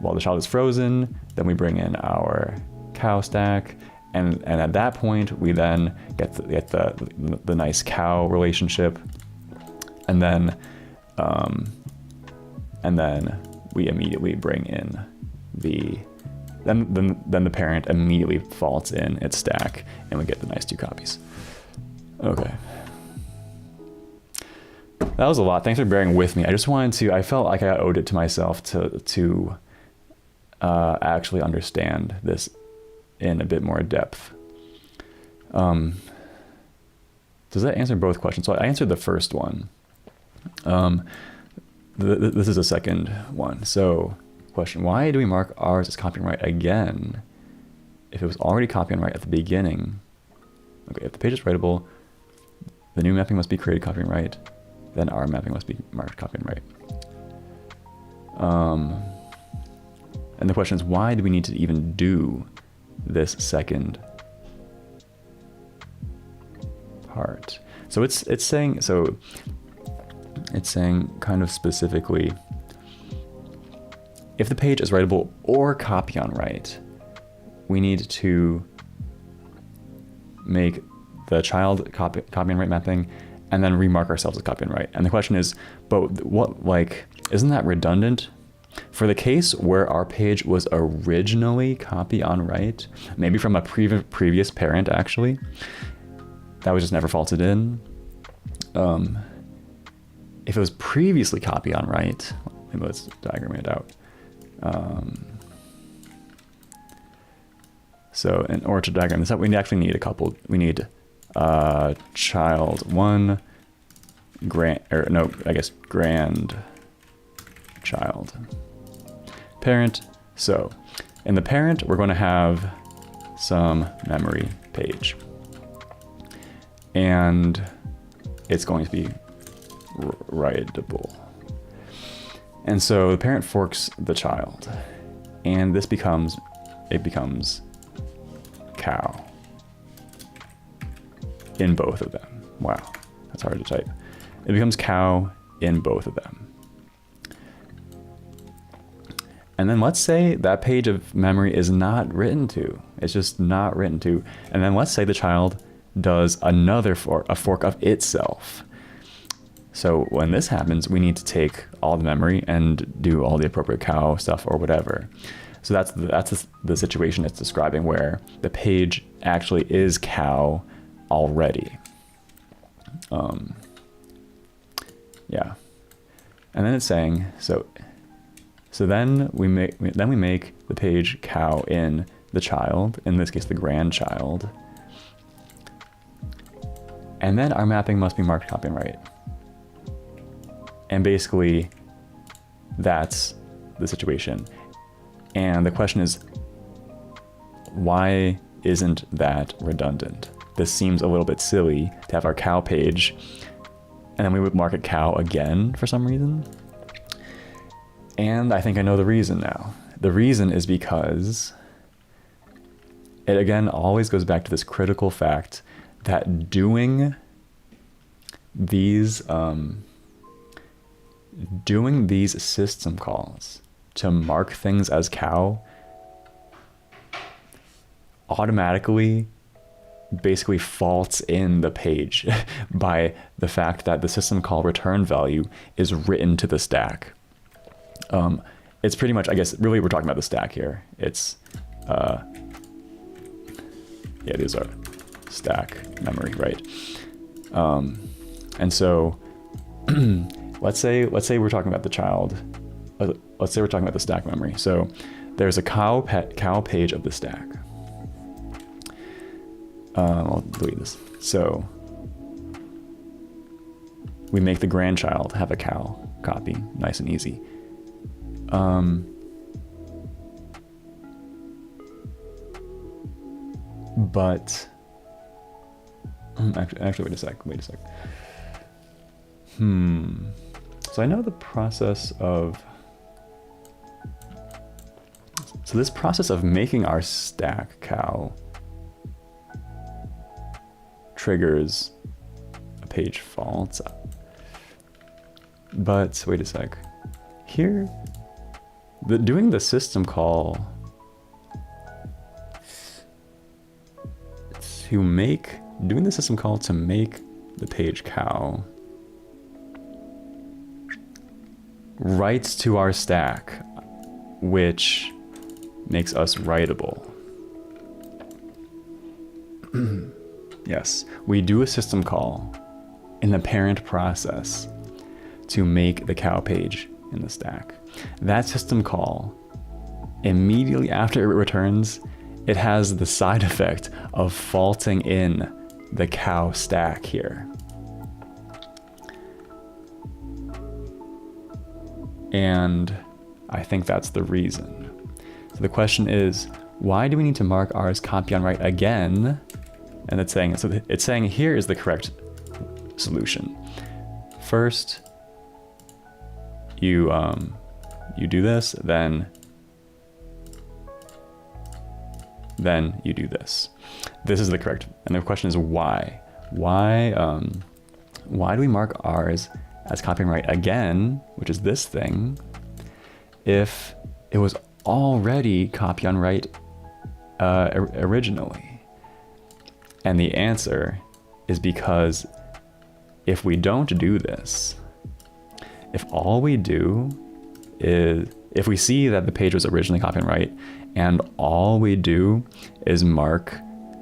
while the child is frozen, then we bring in our cow stack, and at that point we then get the nice cow relationship, and then we immediately bring in then the parent immediately faults in its stack, and we get the nice 2 copies. Okay. That was a lot. Thanks for bearing with me. I felt like I owed it to myself to actually understand this in a bit more depth. Does that answer both questions? So I answered the first one. This is the second one. So question, why do we mark ours as copy and write again if it was already copy and write at the beginning? Okay, if the page is writable, the new mapping must be created copy and write, then our mapping must be marked copy and write. And the question is, why do we need to even do this second part? So it's saying kind of specifically, if the page is writable or copy on write, we need to make the child copy and write mapping and then remark ourselves as copy and write. And the question is, but isn't that redundant? For the case where our page was originally copy on write, maybe from a previous parent actually, that was just never faulted in. If it was previously copy on write, maybe let's diagram it out. So in order to diagram this out, we actually need a couple. We need child 1, grand child, parent. So in the parent, we're going to have some memory page, and it's going to be writable. And so the parent forks the child, and it becomes cow in both of them. Wow, that's hard to type. It becomes cow in both of them. And then let's say that page of memory is not written to. It's just not written to. And then let's say the child does a fork of itself. So when this happens, we need to take all the memory and do all the appropriate cow stuff or whatever. So that's the situation it's describing, where the page actually is cow already. Yeah. And then it's saying, so then we make the page cow in the child, in this case the grandchild. And then our mapping must be marked copy and write. And basically, that's the situation. And the question is, why isn't that redundant? This seems a little bit silly to have our cow page, and then we would mark it cow again for some reason. And I think I know the reason now. The reason is because it again always goes back to this critical fact that doing these system calls to mark things as cow automatically basically faults in the page by the fact that the system call return value is written to the stack. It's pretty much, I guess, really we're talking about the stack here. It's, these are stack memory, right? And so let's say we're talking about the child. Let's say we're talking about the stack memory. So there's a cow page of the stack. I'll delete this. So we make the grandchild have a cow copy, nice and easy. But actually, wait a sec. So I know the process of. So this process of making our stack cow triggers a page fault. But wait a sec. Here, doing the system call to make the page cow writes to our stack, which makes us writable. Yes, we do a system call in the parent process to make the cow page in the stack. That system call, immediately after it returns, it has the side effect of faulting in the cow stack here. And I think that's the reason. So the question is, why do we need to mark ours copy on write again? And it's saying here is the correct solution. First, you do this, then you do this. This is the correct. And the question is why? Why do we mark ours as copy and write again, which is this thing, if it was already copy on write originally? And the answer is because if we don't do this, if all we do is, if we see that the page was originally copy and write, and all we do is mark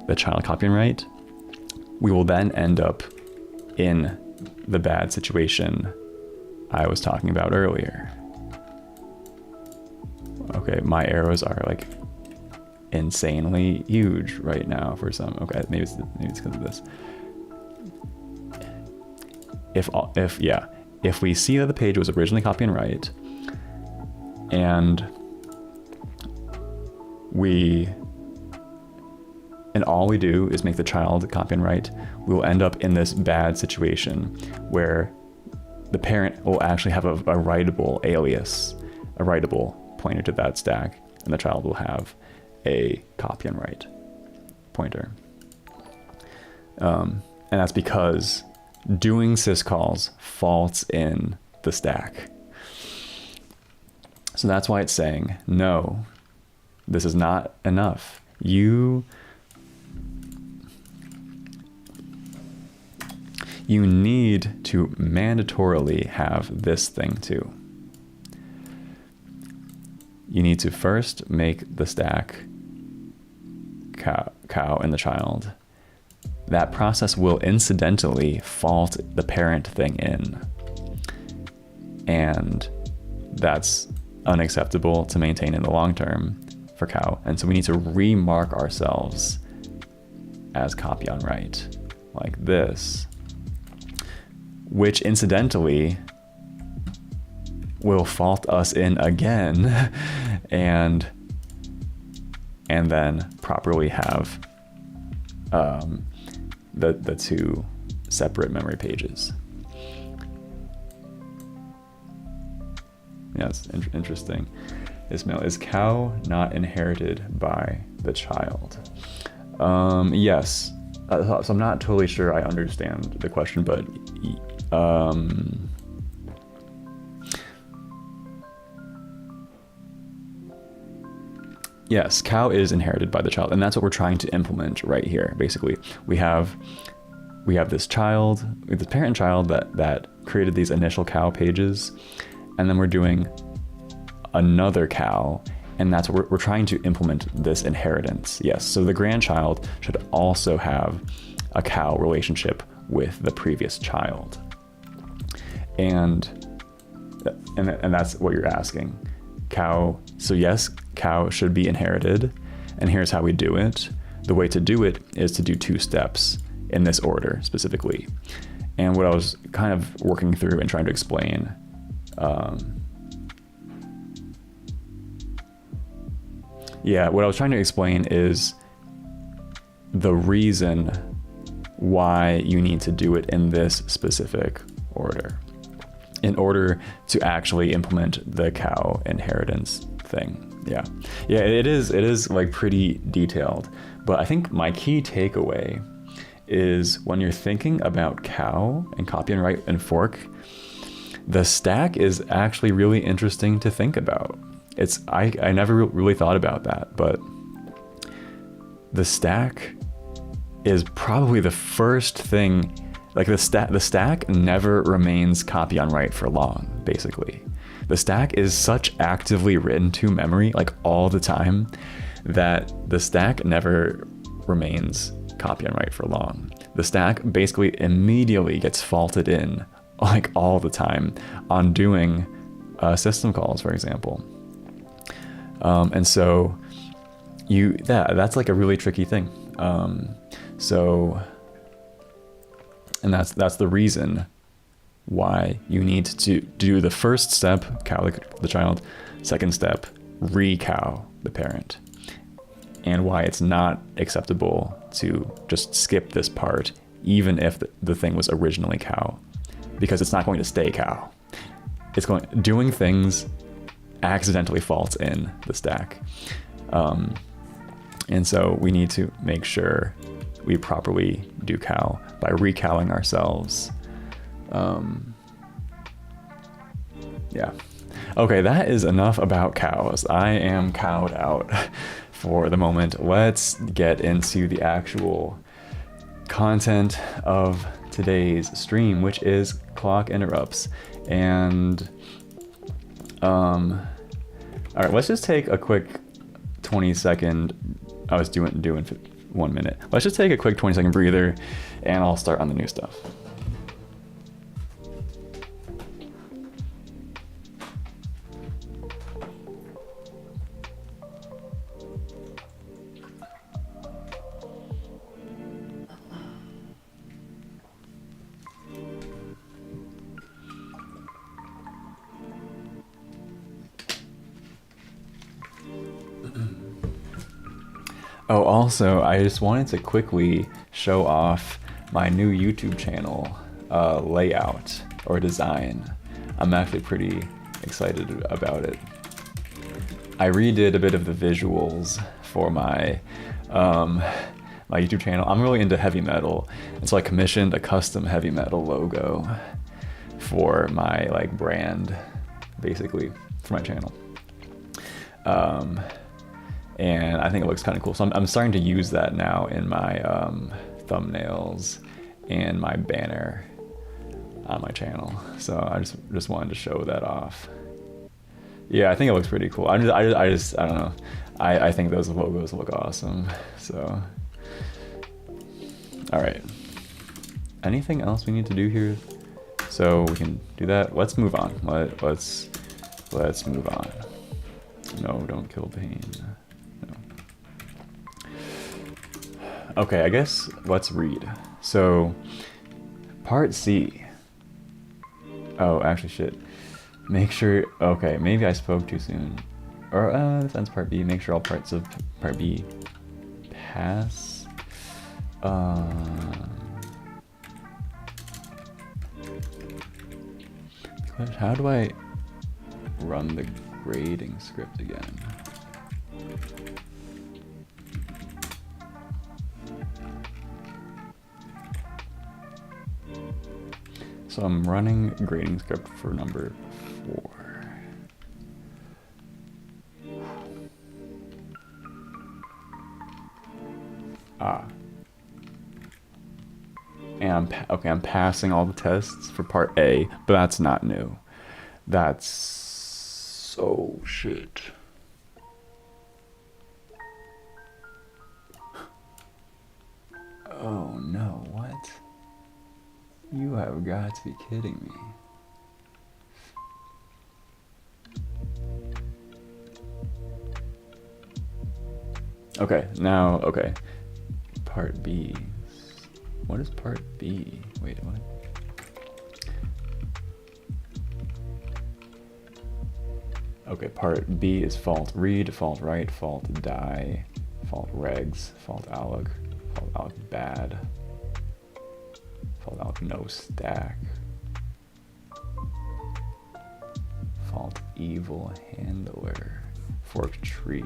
the child copy and write, we will then end up in the bad situation I was talking about earlier. Okay, my arrows are like insanely huge right now for some. Okay, maybe it's because of this. If we see that the page was originally copy and write, and all we do is make the child copy and write, we will end up in this bad situation where the parent will actually have a writable alias, a writable pointer to that stack, and the child will have a copy and write pointer. And that's because doing syscalls faults in the stack. So that's why it's saying, no, this is not enough. You need to mandatorily have this thing too. You need to first make the stack cow and the child. That process will incidentally fault the parent thing in. And that's unacceptable to maintain in the long term for cow. And so we need to remark ourselves as copy on write, like this, which incidentally will fault us in again, and then properly have the two separate memory pages. Yeah, it's interesting. Ismail, is cow not inherited by the child? Yes. So I'm not totally sure I understand the question, but yes, cow is inherited by the child, and that's what we're trying to implement right here. Basically, we have this child, this parent child that created these initial cow pages, and then we're doing another cow, and that's what we're trying to implement this inheritance. Yes, so the grandchild should also have a cow relationship with the previous child. And and that's what you're asking. Cow, so yes, cow should be inherited, and here's how we do it. The way to do it is to do 2 steps in this order specifically. And what I was kind of working through and trying to explain, what I was trying to explain is the reason why you need to do it in this specific order in order to actually implement the cow inheritance thing. Yeah, it is like pretty detailed, but I think my key takeaway is when you're thinking about cow and copy and write and fork, the stack is actually really interesting to think about. I never really thought about that, but the stack is probably the first thing. Like the stack never remains copy on write for long, basically. The stack is such actively written to memory, like all the time, that the stack never remains copy on write for long. The stack basically immediately gets faulted in, like all the time, on doing system calls, for example. And so that's like a really tricky thing. And that's the reason why you need to do the first step, cow the child, second step, re-cow the parent, and why it's not acceptable to just skip this part, even if the thing was originally cow, because it's not going to stay cow. Doing things accidentally faults in the stack. And so we need to make sure we properly do cow by recowing ourselves. Okay, that is enough about cows. I am cowed out for the moment. Let's get into the actual content of today's stream, which is clock interrupts. And all right, let's just take a quick 20-second. I was doing 1 minute. Let's just take a quick 20-second breather, and I'll start on the new stuff. Oh, also, I just wanted to quickly show off my new YouTube channel layout or design. I'm actually pretty excited about it. I redid a bit of the visuals for my my YouTube channel. I'm really into heavy metal, and so I commissioned a custom heavy metal logo for my brand, basically, for my channel. And I think it looks kind of cool. So I'm starting to use that now in my thumbnails and my banner on my channel. So I just wanted to show that off. Yeah, I think it looks pretty cool. I don't know. I think those logos look awesome. So, all right. Anything else we need to do here? So we can do that. Let's move on. Let's move on. No, don't kill pain. Okay, I guess let's read. So, part C. Oh, actually, shit. Make sure, okay, maybe I spoke too soon. Or, that's part B. Make sure all parts of part B pass. How do I run the grading script again? So I'm running grading script for number 4. And I'm passing all the tests for part A, but that's not new. That's so shit. Oh no, what? You have got to be kidding me. Okay, now, okay. Part B. What is part B? Wait, what? Okay, part B is fault read, fault write, fault die, fault regs, fault alloc bad, fault alloc no stack, fault evil handler, fork tree.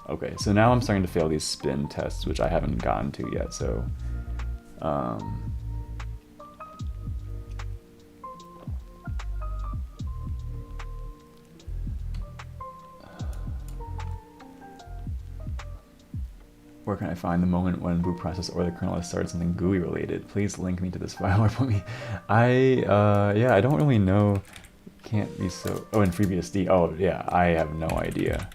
Okay, so now I'm starting to fail these spin tests, which I haven't gotten to yet, so where can I find the moment when boot process or the kernel has started something GUI related? Please link me to this file or put me. Yeah, I don't really know. Can't be so. Oh, in FreeBSD. Oh, yeah, I have no idea.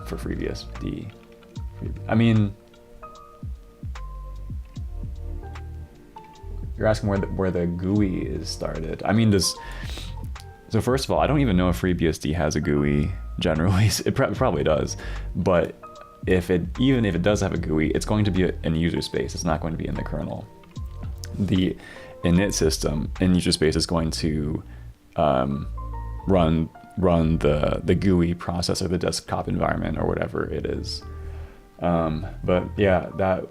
For FreeBSD. I mean, you're asking where the GUI is started. I mean, so first of all, I don't even know if FreeBSD has a GUI generally. It probably does, but even if it does have a GUI, it's going to be in user space. It's not going to be in the kernel. The init system in user space is going to run the GUI processor, the desktop environment, or whatever it is. But yeah, that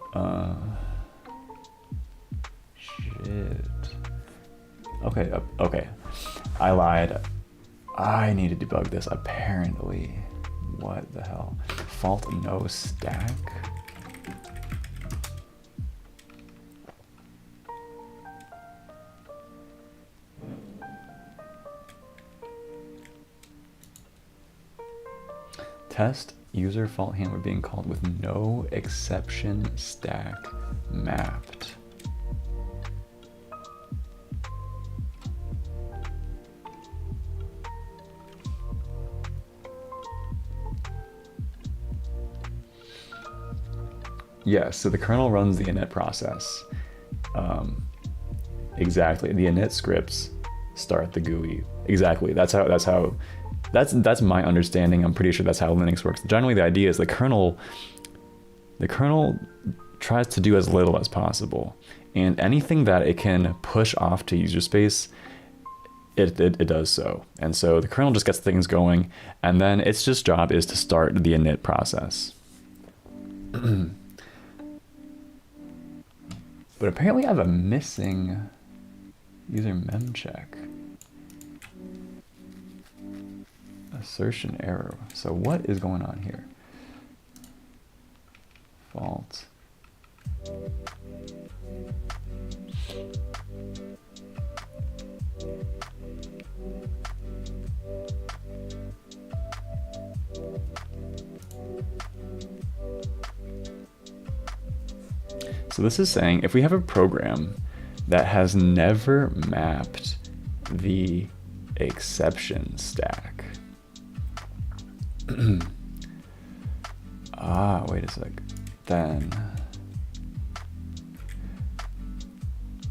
shit. Okay. I lied. I need to debug this, apparently. What the hell? Fault no stack? Test user fault handler being called with no exception stack mapped. Yes, so the kernel runs the init process. Exactly, the init scripts start the GUI. Exactly, that's my understanding. I'm pretty sure that's how Linux works. Generally, the idea is the kernel tries to do as little as possible, and anything that it can push off to user space, it does so. And so the kernel just gets things going, and then its just job is to start the init process. But apparently I have a missing user mem check. Assertion error. So what is going on here? Fault. So this is saying if we have a program that has never mapped the exception stack. Wait a sec. Then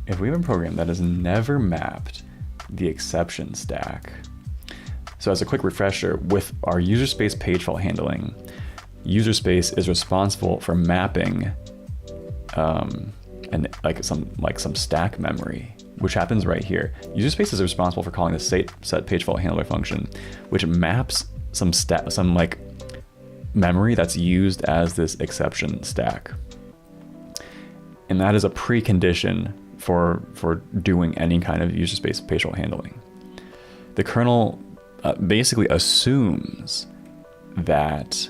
if we have a program that has never mapped the exception stack. So as a quick refresher, with our user space page fault handling, user space is responsible for mapping and some stack memory, which happens right here. User space is responsible for calling the set page fault handler function, which maps some memory that's used as this exception stack. And that is a precondition for doing any kind of user space page fault handling. The kernel basically assumes that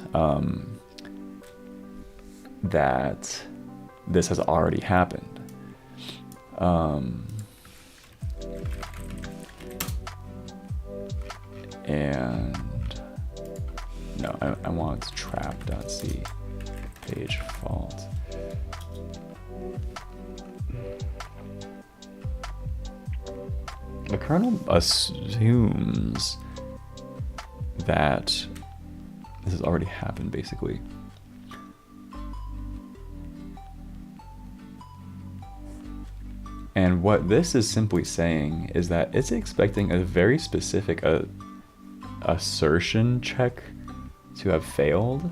that this has already happened. And no, I want trap.c page fault. The kernel assumes that this has already happened, basically. And what this is simply saying is that it's expecting a very specific assertion check to have failed.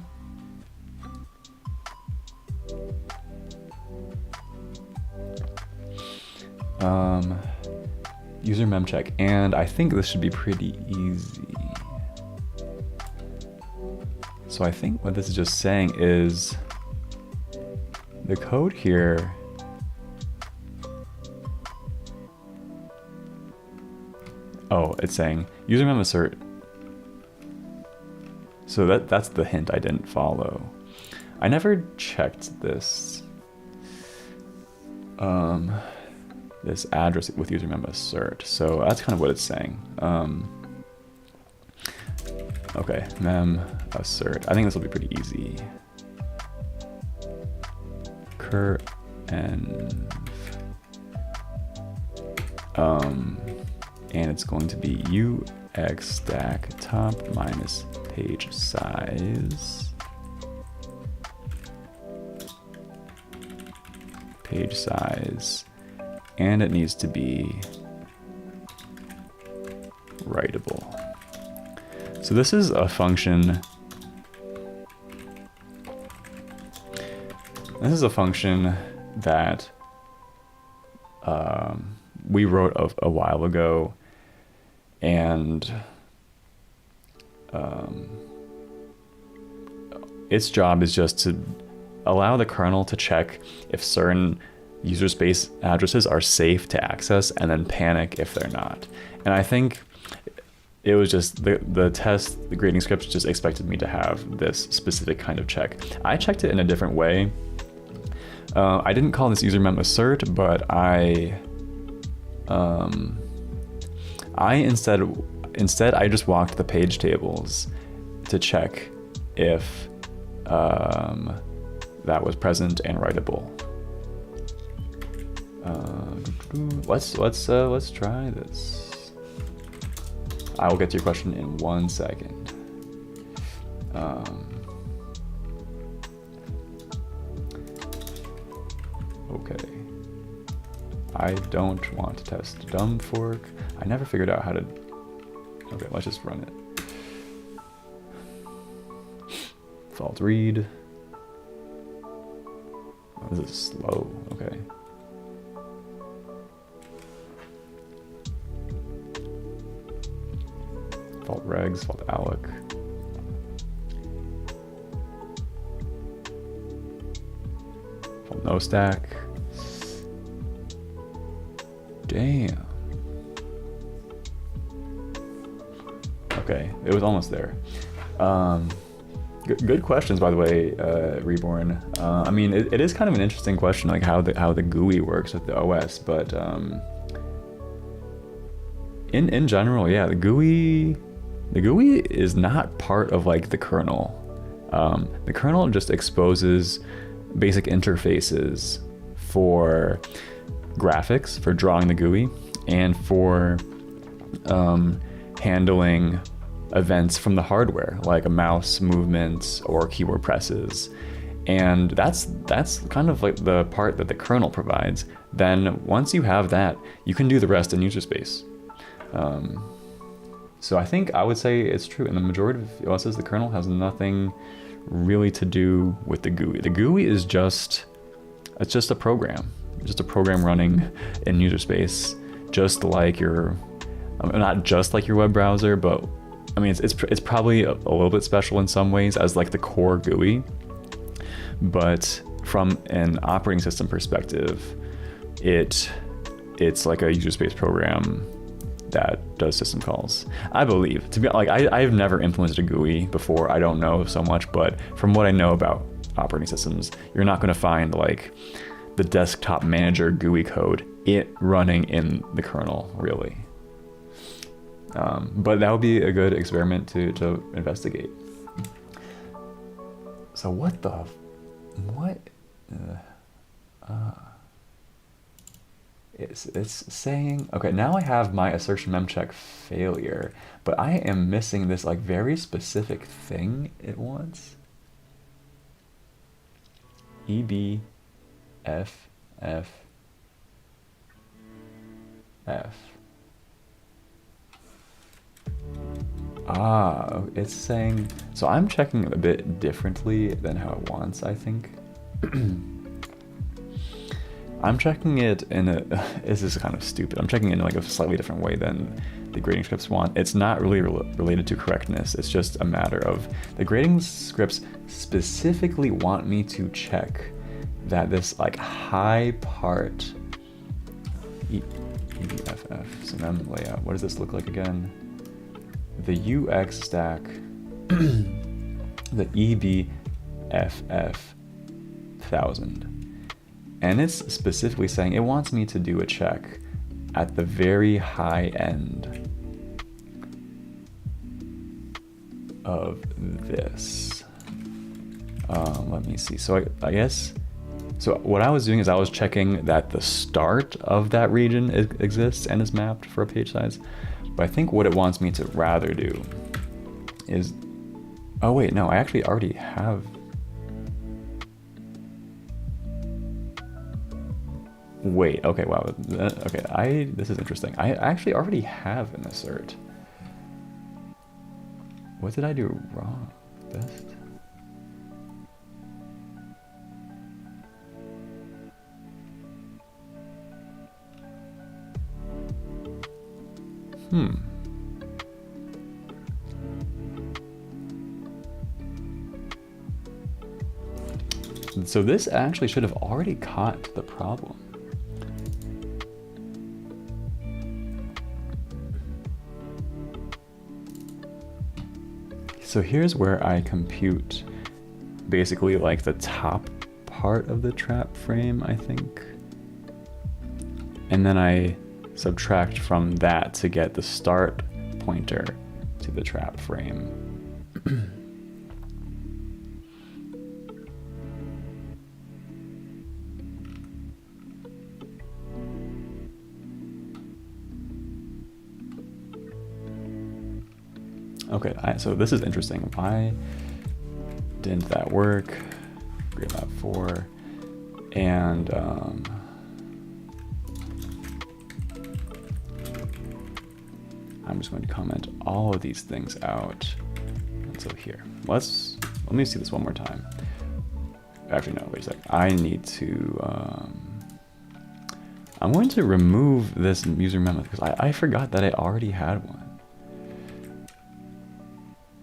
User mem check, and I think this should be pretty easy. So I think what this is just saying is the code here it's saying user mem assert. So that's the hint I didn't follow. I never checked this this address with user mem assert. So that's kind of what it's saying. Okay, mem assert. I think this will be pretty easy. Kernel. And it's going to be ux stack top minus page size. Page size. And it needs to be writable. So this is a function. This is a function that we wrote a while ago, and its job is just to allow the kernel to check if certain user space addresses are safe to access and then panic if they're not. And I think it was just the grading script just expected me to have this specific kind of check. I checked it in a different way. I didn't call this user mem assert, but I instead I just walked the page tables to check if that was present and writable. Let's try this. I will get to your question in 1 second. Okay. I don't want to test dumb fork. I never figured out how to. Okay, let's just run it. Fault read. Oh, this is slow. Okay. Fault regs, fault alloc. Fault no stack. Damn. Okay, it was almost there. Good questions, by the way, Reborn. I mean, it is kind of an interesting question, like how the GUI works with the OS, but in general, yeah, the GUI is not part of like the kernel. The kernel just exposes basic interfaces for graphics, for drawing the GUI, and for handling events from the hardware, like a mouse movement or keyboard presses. And that's kind of like the part that the kernel provides. Then once you have that, you can do the rest in user space. So I think I would say it's true. In the majority of OSs, the kernel has nothing really to do with the GUI. The GUI is just a program. Just a program running in user space, just like your, not just like your web browser, but I mean, it's probably a little bit special in some ways as like the core GUI, but from an operating system perspective, it's like a user space program that does system calls. I believe, to be like, I've never implemented a GUI before. I don't know so much, but from what I know about operating systems, you're not going to find like the desktop manager GUI code running in the kernel, really. But that would be a good experiment to investigate. So it's saying, okay, now I have my assertion memcheck failure, but I am missing this like very specific thing it wants. EB F F F. It's saying, so I'm checking a bit differently than how it wants, I think. I'm checking it in a, this is kind of stupid. I'm checking it in like a slightly different way than the grading scripts want. It's not really related to correctness. It's just a matter of the grading scripts specifically want me to check that this like high part, EBFF, so mem layout, what does this look like again? The UX stack, the EBFF 1000. And it's specifically saying it wants me to do a check at the very high end of this. Let me see. So I guess, so what I was doing is I was checking that the start of that region exists and is mapped for a page size. But I think what it wants me to rather do is, oh wait, no, I actually already have. Wait, okay, wow, okay, this is interesting. I actually already have an assert. What did I do wrong? Best? So this actually should have already caught the problem. So here's where I compute basically like the top part of the trap frame, I think. And then I subtract from that to get the start pointer to the trap frame. Okay, so this is interesting. Why didn't that work? Grid map 4. And I'm just going to comment all of these things out. And so here, let me see this one more time. Actually, no, wait a sec. I need to, I'm going to remove this user memo because I forgot that I already had one.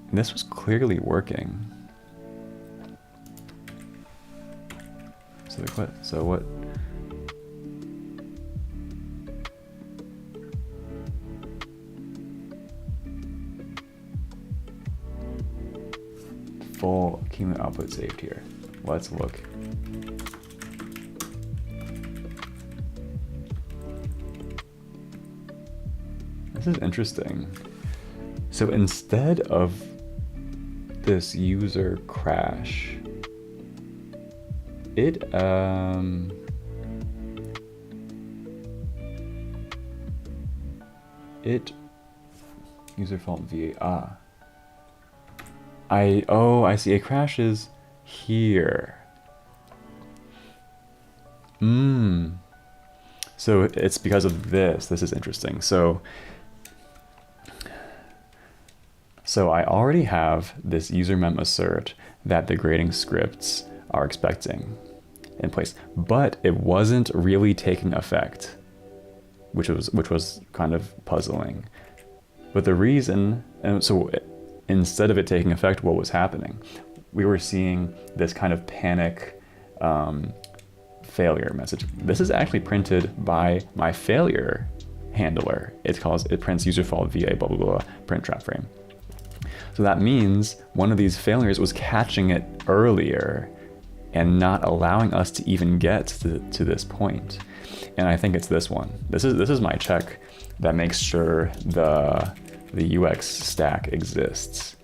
And this was clearly working. So they quit. So what? Full cumulative output saved here. Let's look. This is interesting. So instead of this user crash, it user fault VA. I see, it crashes here. So it's because of this. This is interesting. So I already have this user mem assert that the grading scripts are expecting in place, but it wasn't really taking effect, which was kind of puzzling. But the reason, and so instead of it taking effect, what was happening? We were seeing this kind of panic failure message. This is actually printed by my failure handler. It prints user fault VA blah blah blah print trap frame. So that means one of these failures was catching it earlier and not allowing us to even get to this point. And I think it's this one. This is my check that makes sure the UX stack exists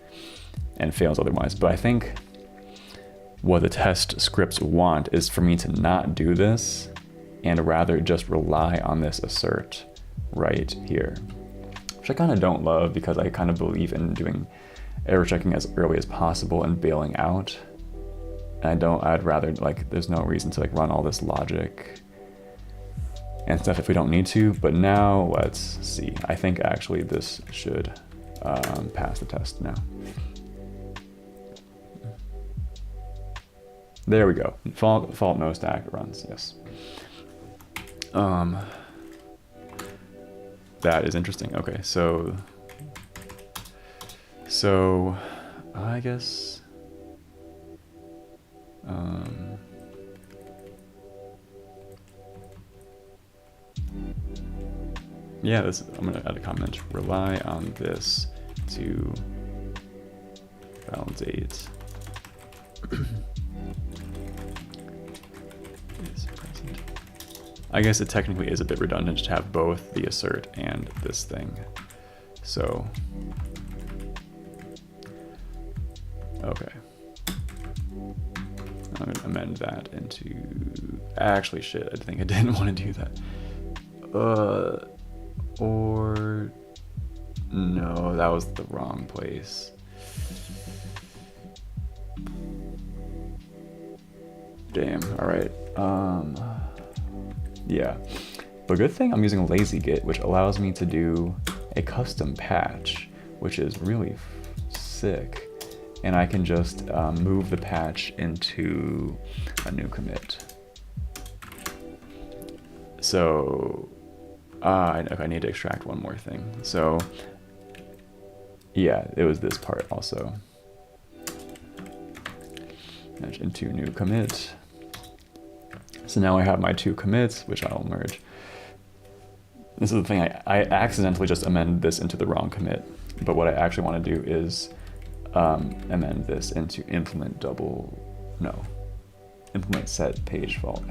and fails otherwise. But I think what the test scripts want is for me to not do this and rather just rely on this assert right here, which I kind of don't love because I kind of believe in doing error checking as early as possible and bailing out. And I'd rather, like, there's no reason to like run all this logic and stuff if we don't need to. But now let's see. I think actually this should pass the test now. There we go. Fault no stack runs. Yes. That is interesting. Okay, so I guess yeah, I'm gonna add a comment. Rely on this to validate is present. I guess it technically is a bit redundant to have both the assert and this thing. So, okay. I'm gonna amend that into, actually shit, I think I didn't want to do that. Or, no, that was the wrong place. Damn, all right. Yeah, but good thing I'm using lazy git, which allows me to do a custom patch, which is really sick. And I can just move the patch into a new commit. So, I need to extract one more thing. So, yeah, it was this part also. Patch into new commit. So now I have my two commits, which I'll merge. This is the thing, I accidentally just amended this into the wrong commit. But what I actually want to do is amend this into implement set page fault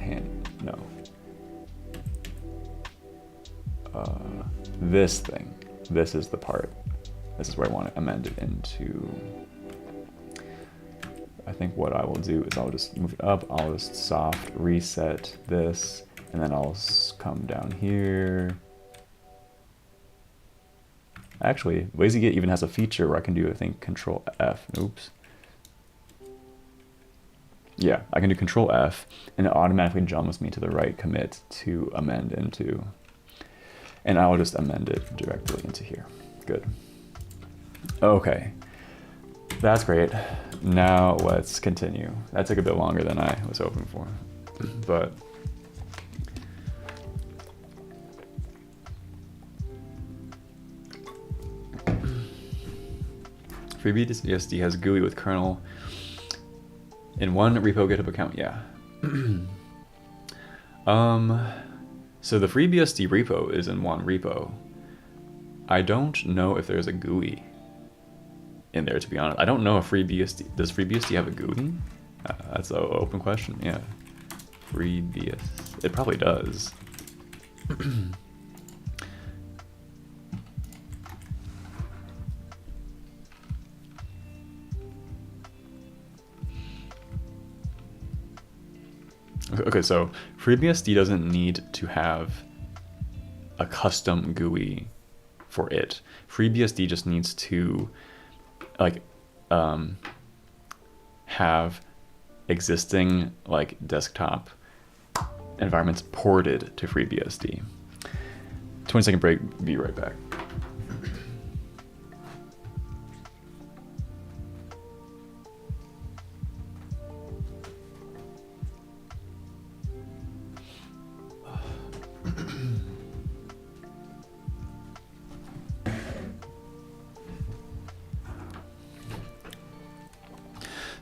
this thing. This is the part. This is where I want to amend it into. I think what I will do is I'll just move it up. I'll just soft reset this, and then I'll come down here. Actually, LazyGit even has a feature where I can do, I think, Control F. Oops. Yeah, I can do Control F, and it automatically jumps me to the right commit to amend into. And I will just amend it directly into here. Good. Okay. That's great. Now let's continue. That took a bit longer than I was hoping for, but FreeBSD has GUI with kernel in one repo GitHub account. Yeah. So the FreeBSD repo is in one repo. I don't know if there's a GUI in there, to be honest. I don't know if FreeBSD, does FreeBSD have a GUI? That's an open question, yeah. FreeBSD, it probably does. Okay, so FreeBSD doesn't need to have a custom GUI for it. FreeBSD just needs to have existing desktop environments ported to FreeBSD. 20-second break, be right back.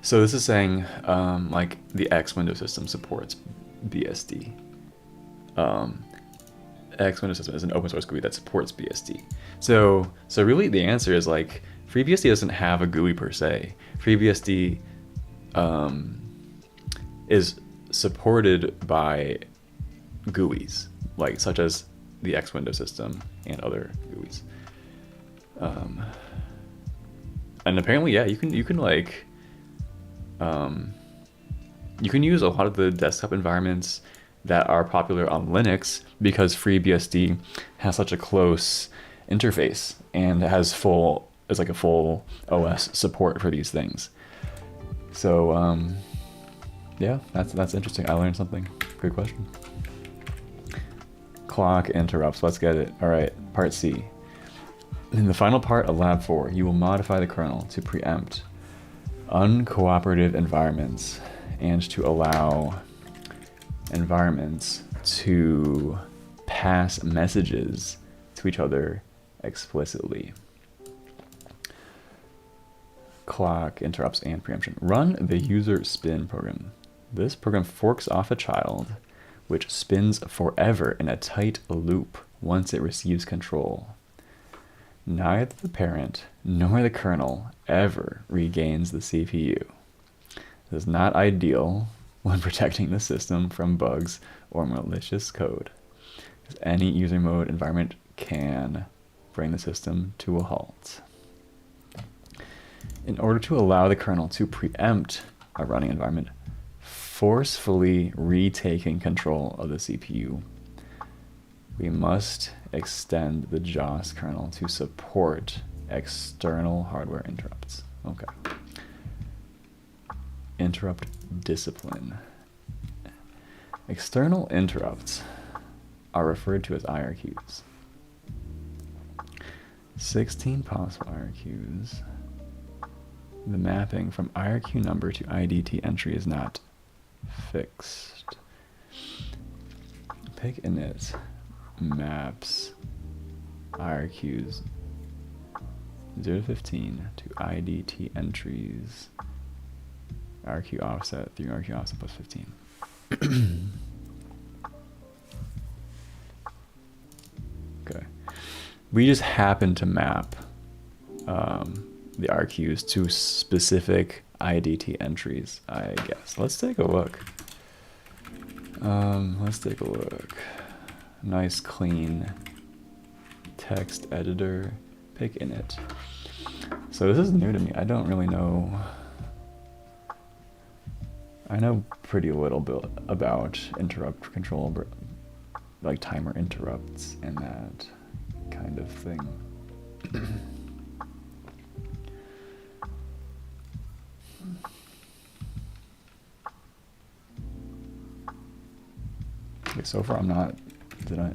So this is saying the X Window system supports BSD. X Window system is an open source GUI that supports BSD. So really the answer is FreeBSD doesn't have a GUI per se. FreeBSD is supported by GUIs such as the X Window system and other GUIs. And apparently, yeah, you can use a lot of the desktop environments that are popular on Linux because FreeBSD has such a close interface and has a full OS support for these things. So yeah, that's interesting. I learned something. Good question. Clock interrupts. Let's get it. All right, part C. In the final part of Lab 4, you will modify the kernel to preempt uncooperative environments and to allow environments to pass messages to each other explicitly. Clock, interrupts, and preemption. Run the user spin program. This program forks off a child, which spins forever in a tight loop once it receives control. Neither the parent nor the kernel ever regains the CPU. This is not ideal when protecting the system from bugs or malicious code, because any user mode environment can bring the system to a halt. In order to allow the kernel to preempt a running environment, forcefully retaking control of the CPU, we must extend the JOS kernel to support external hardware interrupts. Okay. Interrupt discipline. External interrupts are referred to as IRQs. 16 possible IRQs. The mapping from IRQ number to IDT entry is not fixed. Pick init maps IRQs 0 to 15 to IDT entries IRQ offset 3 IRQ offset plus 15. Okay. We just happen to map the IRQs to specific IDT entries, I guess. Let's take a look. Nice, clean text editor. Pick init. So this is new to me. I don't really know. I know pretty little bit about interrupt control, like timer interrupts and that kind of thing. Okay, so far I'm not, did I?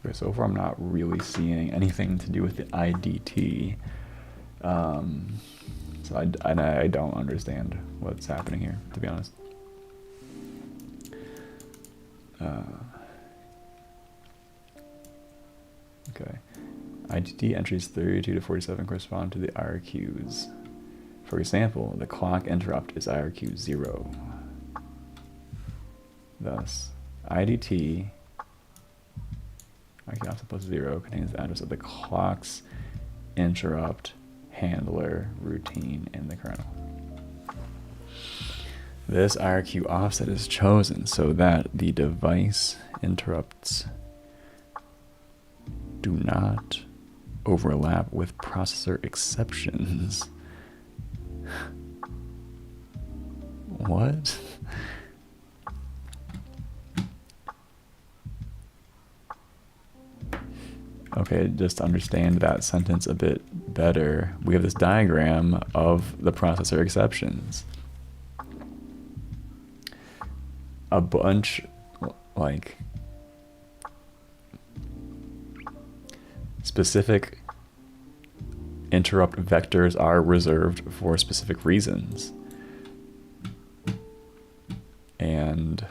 Okay, so far I'm not really seeing anything to do with the IDT. So I don't understand what's happening here, to be honest. Okay. IDT entries 32 to 47 correspond to the IRQs. For example, the clock interrupt is IRQ 0. Thus, IDT IRQ offset plus 0 contains the address of the clock's interrupt handler routine in the kernel. This IRQ offset is chosen so that the device interrupts do not overlap with processor exceptions. What? Okay, just to understand that sentence a bit better, we have this diagram of the processor exceptions. A bunch, like, specific interrupt vectors are reserved for specific reasons. And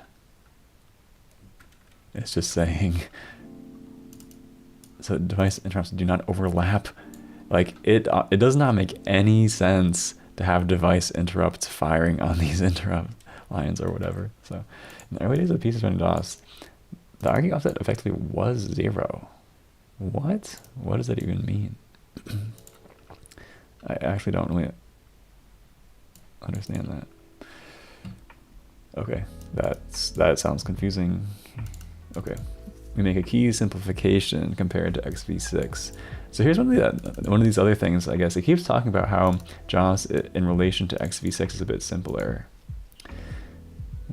it's just saying, so device interrupts do not overlap. Like, it does not make any sense to have device interrupts firing on these interrupt lines or whatever. So in the early days of PCs running DOS, the IRQ offset effectively was 0. What? What does that even mean? I actually don't really understand that. Okay, that sounds confusing. Okay, we make a key simplification compared to XV6. So here's one of these other things, I guess. It keeps talking about how JOS in relation to XV6 is a bit simpler.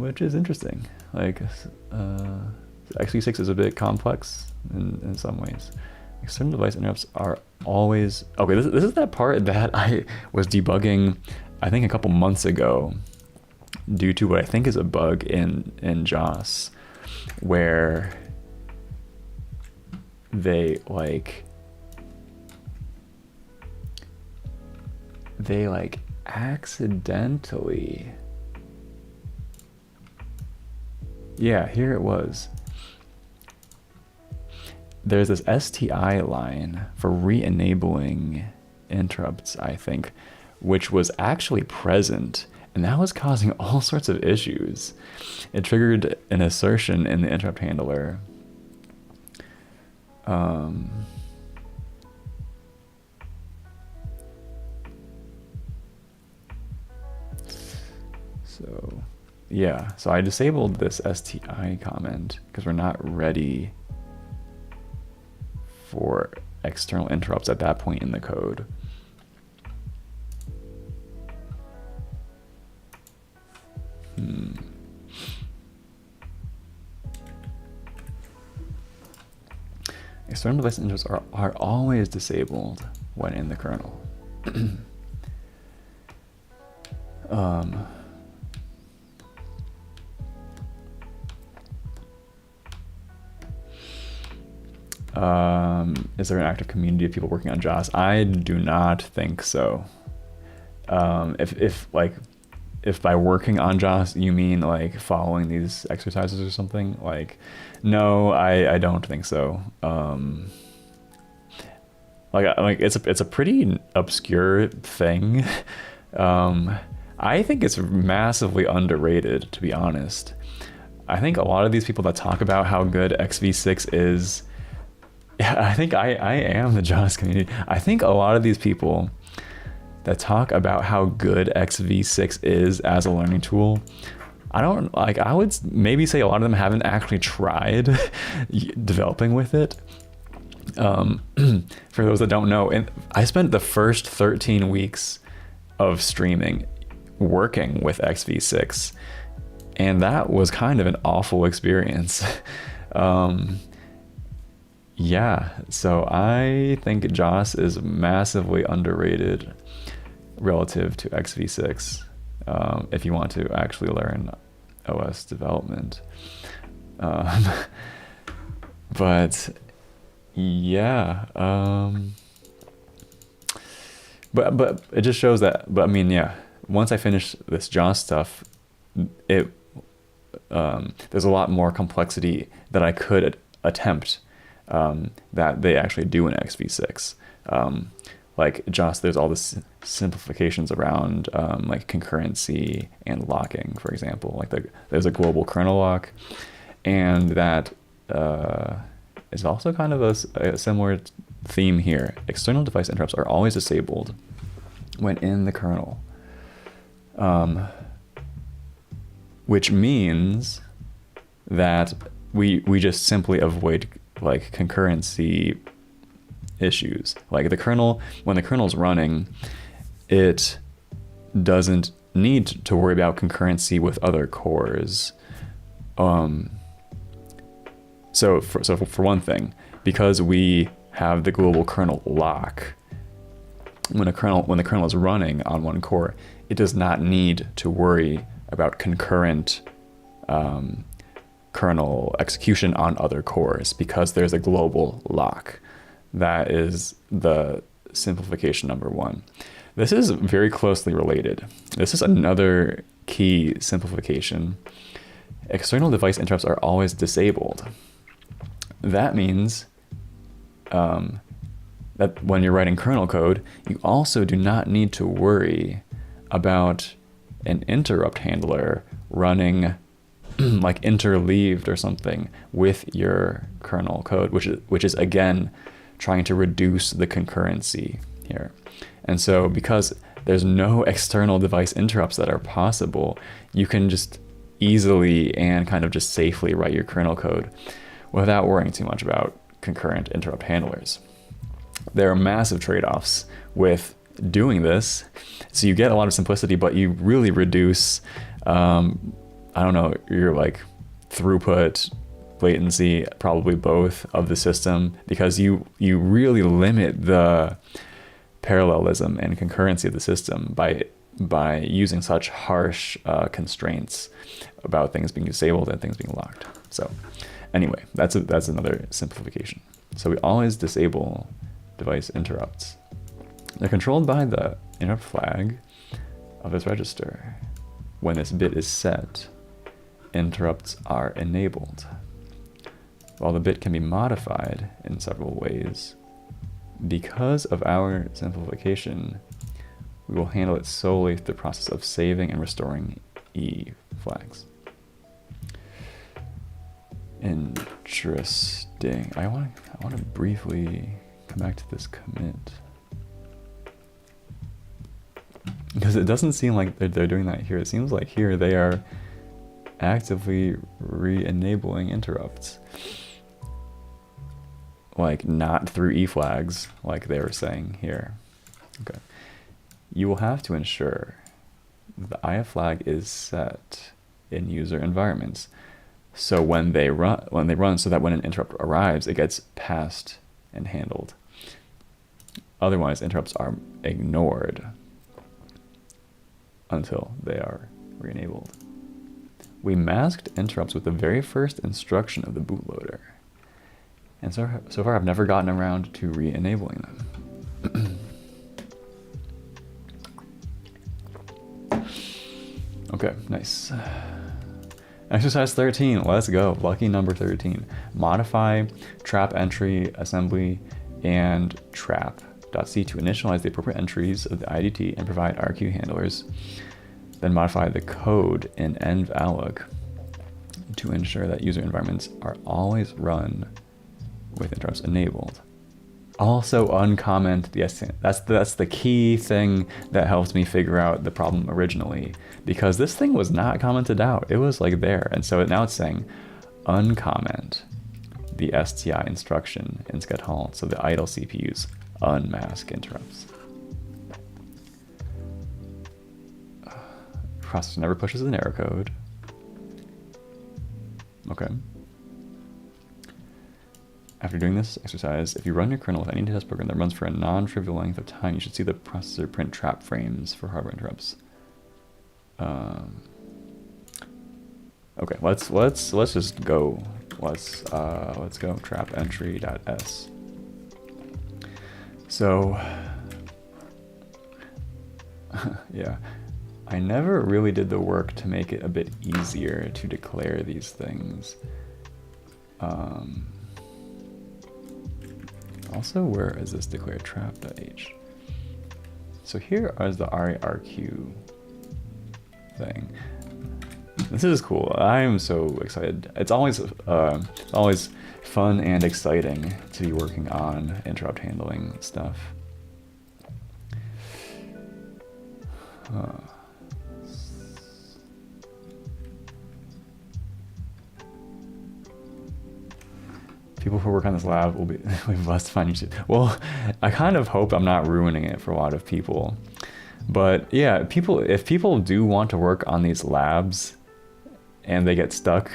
which is interesting. Like, x86 is a bit complex in some ways. External device interrupts are always... Okay, this is that part that I was debugging, I think, a couple months ago, due to what I think is a bug in JOS, where they accidentally... Yeah, here it was. There's this STI line for re-enabling interrupts, I think, which was actually present, and that was causing all sorts of issues. It triggered an assertion in the interrupt handler. So yeah, so I disabled this STI comment because we're not ready for external interrupts at that point in the code. External device interrupts are always disabled when in the kernel. Is there an active community of people working on JOS? I do not think so. If by working on JOS you mean like following these exercises or something, like, no, I don't think so. Like it's a pretty obscure thing. I think it's massively underrated, to be honest. I think a lot of these people that talk about how good XV6 is, I think I am the JOS community. I think a lot of these people that talk about how good XV6 is as a learning tool, I would maybe say a lot of them haven't actually tried developing with it. For those that don't know, and I spent the first 13 weeks of streaming working with XV6, and that was kind of an awful experience. Yeah, so I think JOS is massively underrated relative to XV6 if you want to actually learn OS development. But yeah, but it just shows that. But I mean, yeah, once I finish this JOS stuff, there's a lot more complexity that I could attempt that they actually do in XV6. Like JOS, there's all this simplifications around like concurrency and locking, for example. Like there's a global kernel lock, and that is also kind of a similar theme here. External device interrupts are always disabled when in the kernel, which means that we just simply avoid like concurrency issues. Like the kernel, when the kernel's running, it doesn't need to worry about concurrency with other cores. So for one thing, because we have the global kernel lock, when the kernel is running on one core, it does not need to worry about concurrent kernel execution on other cores because there's a global lock. That is the simplification number one. This is very closely related. This is another key simplification. External device interrupts are always disabled. That means that when you're writing kernel code, you also do not need to worry about an interrupt handler running like interleaved or something with your kernel code, which is again trying to reduce the concurrency here. And so because there's no external device interrupts that are possible, you can just easily and kind of just safely write your kernel code without worrying too much about concurrent interrupt handlers. There are massive trade-offs with doing this. So you get a lot of simplicity, but you really reduce I don't know, your like throughput, latency, probably both of the system, because you really limit the parallelism and concurrency of the system by using such harsh constraints about things being disabled and things being locked. So anyway, that's another simplification. So we always disable device interrupts. They're controlled by the interrupt flag of this register. When this bit is set, interrupts are enabled. While the bit can be modified in several ways, because of our simplification, we will handle it solely through the process of saving and restoring E flags. Interesting. I want to briefly come back to this commit, because it doesn't seem like they're doing that here. It seems like here they are actively re-enabling interrupts, like not through E flags like they were saying here. Okay. You will have to ensure the IF flag is set in user environments, so when they run, so that when an interrupt arrives, it gets passed and handled. Otherwise, interrupts are ignored until they are re-enabled. We masked interrupts with the very first instruction of the bootloader, and so far I've never gotten around to re-enabling them. Okay, nice. Exercise 13, let's go. Lucky number 13. Modify trap entry assembly and trap.c to initialize the appropriate entries of the IDT and provide RQ handlers. Then modify the code in env-alloc to ensure that user environments are always run with interrupts enabled. Also uncomment the STN. That's the key thing that helped me figure out the problem originally, because this thing was not commented out. It was like there, and so now it's saying uncomment the STI instruction in sched halt, so the idle CPUs unmask interrupts. Processor never pushes an error code. Okay. After doing this exercise, if you run your kernel with any test program that runs for a non-trivial length of time, you should see the processor print trap frames for hardware interrupts. Okay, let's just go. Let's go trap entry.s. So yeah, I never really did the work to make it a bit easier to declare these things. Also, where is this declared trap.h? So here is the RARQ thing. This is cool. I am so excited. It's always fun and exciting to be working on interrupt handling stuff. People who work on this lab will be blessed to find YouTube. Well, I kind of hope I'm not ruining it for a lot of people. But yeah, if people do want to work on these labs and they get stuck,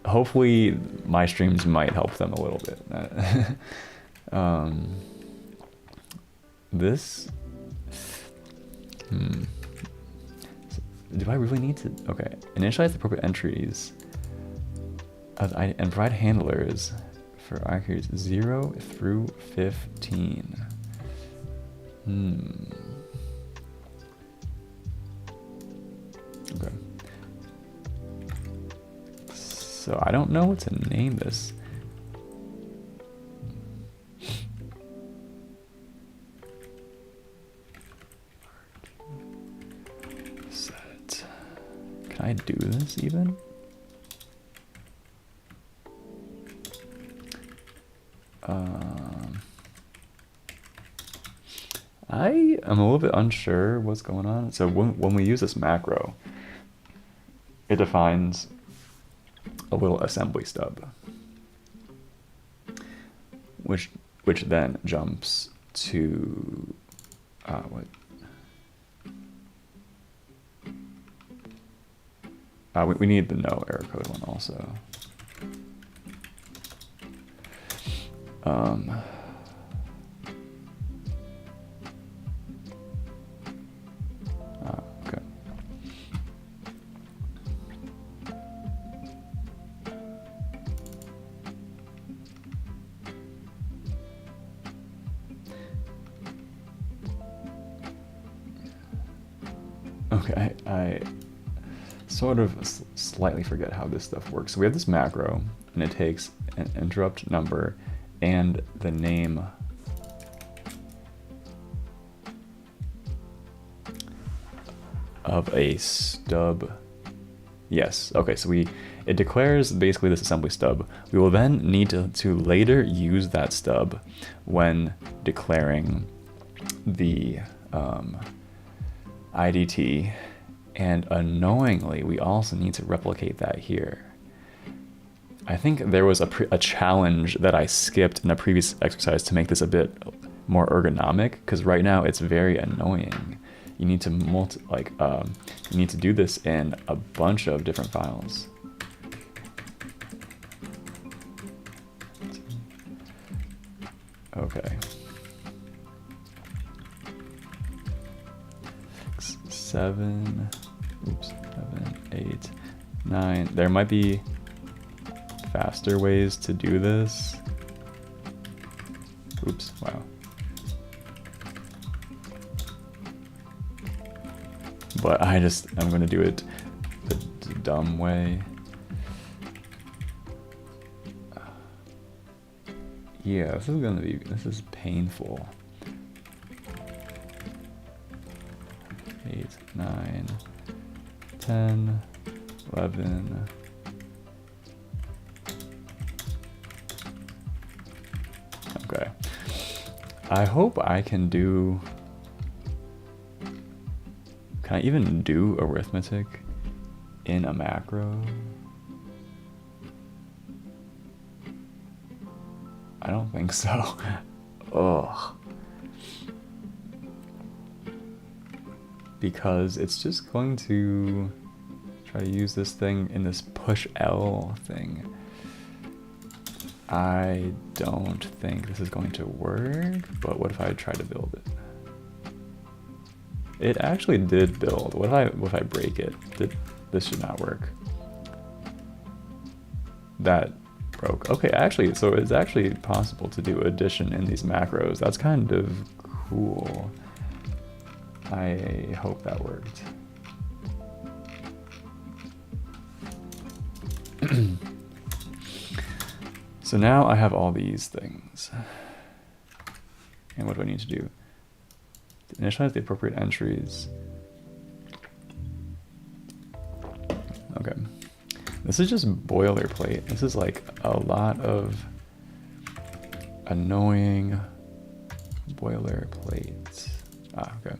hopefully my streams might help them a little bit. Do I really need to? Okay, initialize the appropriate entries and provide handlers for IQs 0 through 15. Okay. So I don't know what to name this. Set. Can I do this even? I am a little bit unsure what's going on. So when we use this macro, it defines a little assembly stub, which then jumps to what? We need the no error code one also. Okay. Okay, I sort of slightly forget how this stuff works. So we have this macro, and it takes an interrupt number and the name of a stub. Yes, okay, so it declares basically this assembly stub. We will then need to later use that stub when declaring the IDT, and annoyingly, we also need to replicate that here. I think there was a challenge that I skipped in a previous exercise to make this a bit more ergonomic, because right now it's very annoying. You need to you need to do this in a bunch of different files. Okay. 7, 8, 9. There might be faster ways to do this. Oops, wow. But I'm gonna do it the dumb way. Yeah, this is painful. 8, 9, 10, 11. Okay. I hope I can do... Can I even do arithmetic in a macro? I don't think so. Ugh. Because it's just going to try to use this thing in this push L thing. I don't think this is going to work, but what if I try to build it? It actually did build. What if I break it? This should not work. That broke. Okay, actually, so it's actually possible to do addition in these macros. That's kind of cool. I hope that worked. So now I have all these things. And what do I need to do? To initialize the appropriate entries. Okay. This is just boilerplate. This is like a lot of annoying boilerplate. Okay.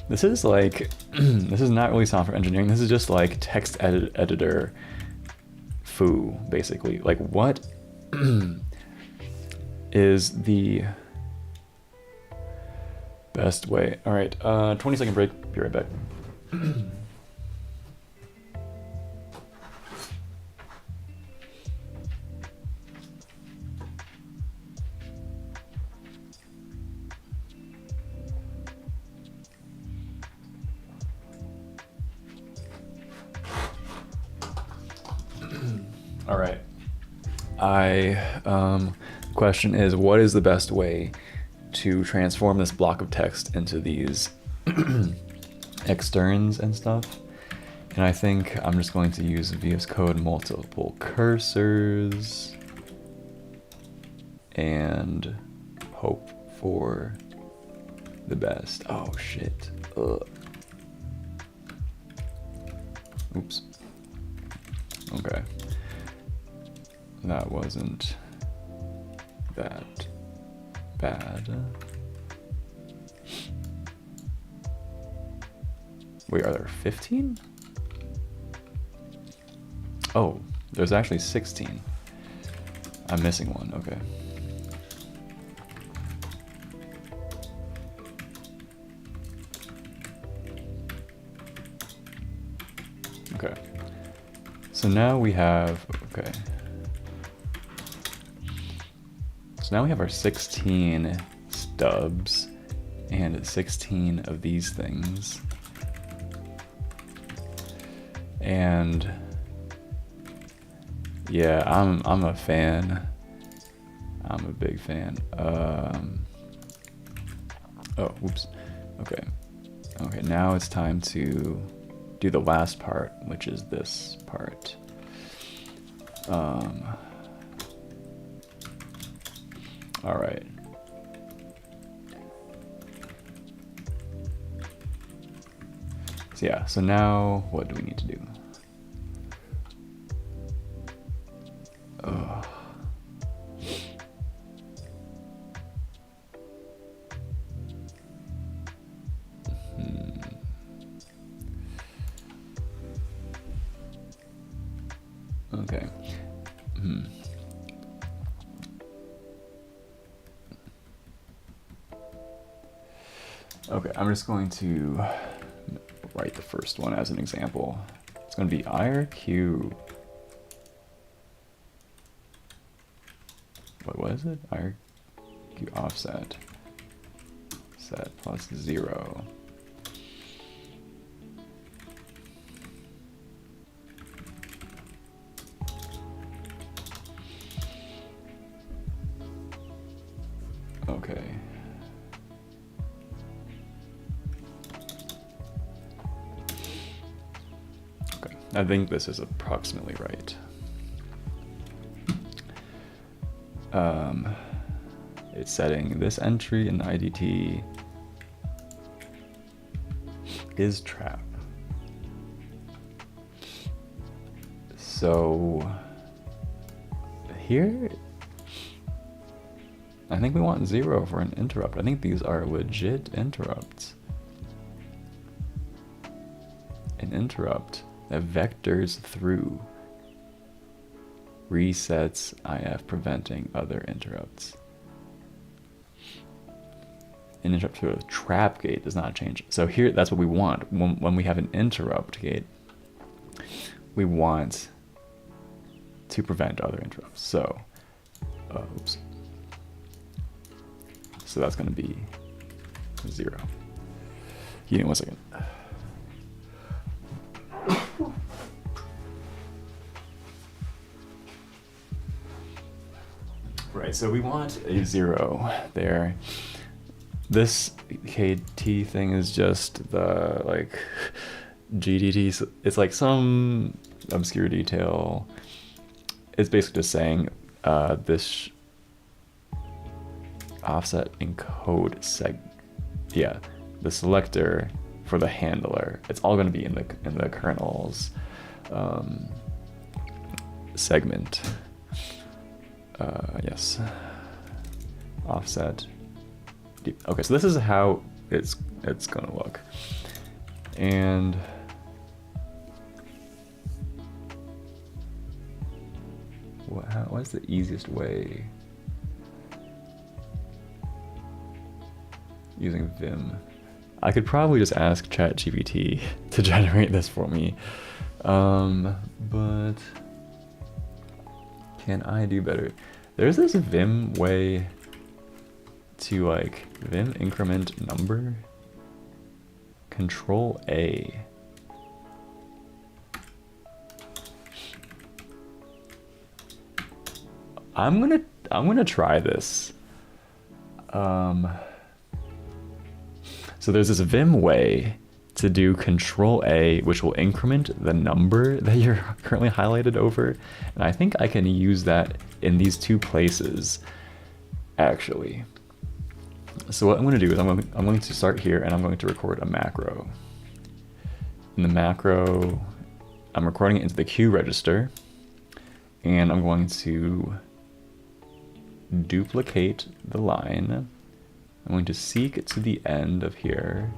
This is like, this is not really software engineering. This is just like text editor foo, basically. Like, what is the best way? All right, 20-second break. Be right back. All right. Question is, what is the best way to transform this block of text into these externs and stuff? And I think I'm just going to use VS Code multiple cursors and hope for the best. Oh shit. Ugh. Oops. Okay. That wasn't that bad. Wait, are there 15? Oh, there's actually 16. I'm missing one, okay. Okay. So now we have, okay. So now we have our 16 stubs and 16 of these things. And yeah, I'm a fan. I'm a big fan. Oh, whoops. Okay. Okay, now it's time to do the last part, which is this part. All right. So yeah, so now what do we need to do? Okay. Okay, I'm just going to write the first one as an example. It's going to be IRQ. What is it? IRQ offset set plus 0. Okay. Okay, I think this is approximately right. It's setting this entry in the IDT is trap. So here, I think we want 0 for an interrupt. I think these are legit interrupts. An interrupt that vectors through resets IF preventing other interrupts. An interrupt to a trap gate does not change. So here, that's what we want. When we have an interrupt gate, we want to prevent other interrupts. So, oops. So that's going to be 0. Give me 1 second. Right, so we want a 0 there. This KT thing is just the like GDT. It's like some obscure detail. It's basically just saying this offset encode yeah, the selector for the handler. It's all going to be in the kernel's segment. Yes, offset. Okay, so this is how it's gonna look, and what's the easiest way? Using Vim. I could probably just ask ChatGPT to generate this for me, but can I do better? There's this Vim way to like Vim increment number, Control A. I'm gonna try this. So there's this Vim way to do Control A, which will increment the number that you're currently highlighted over, and I think I can use that in these two places, actually. So what I'm going to do is I'm going to start here, and I'm going to record a macro. In the macro, I'm recording it into the Q register, and I'm going to duplicate the line. I'm going to seek to the end of here.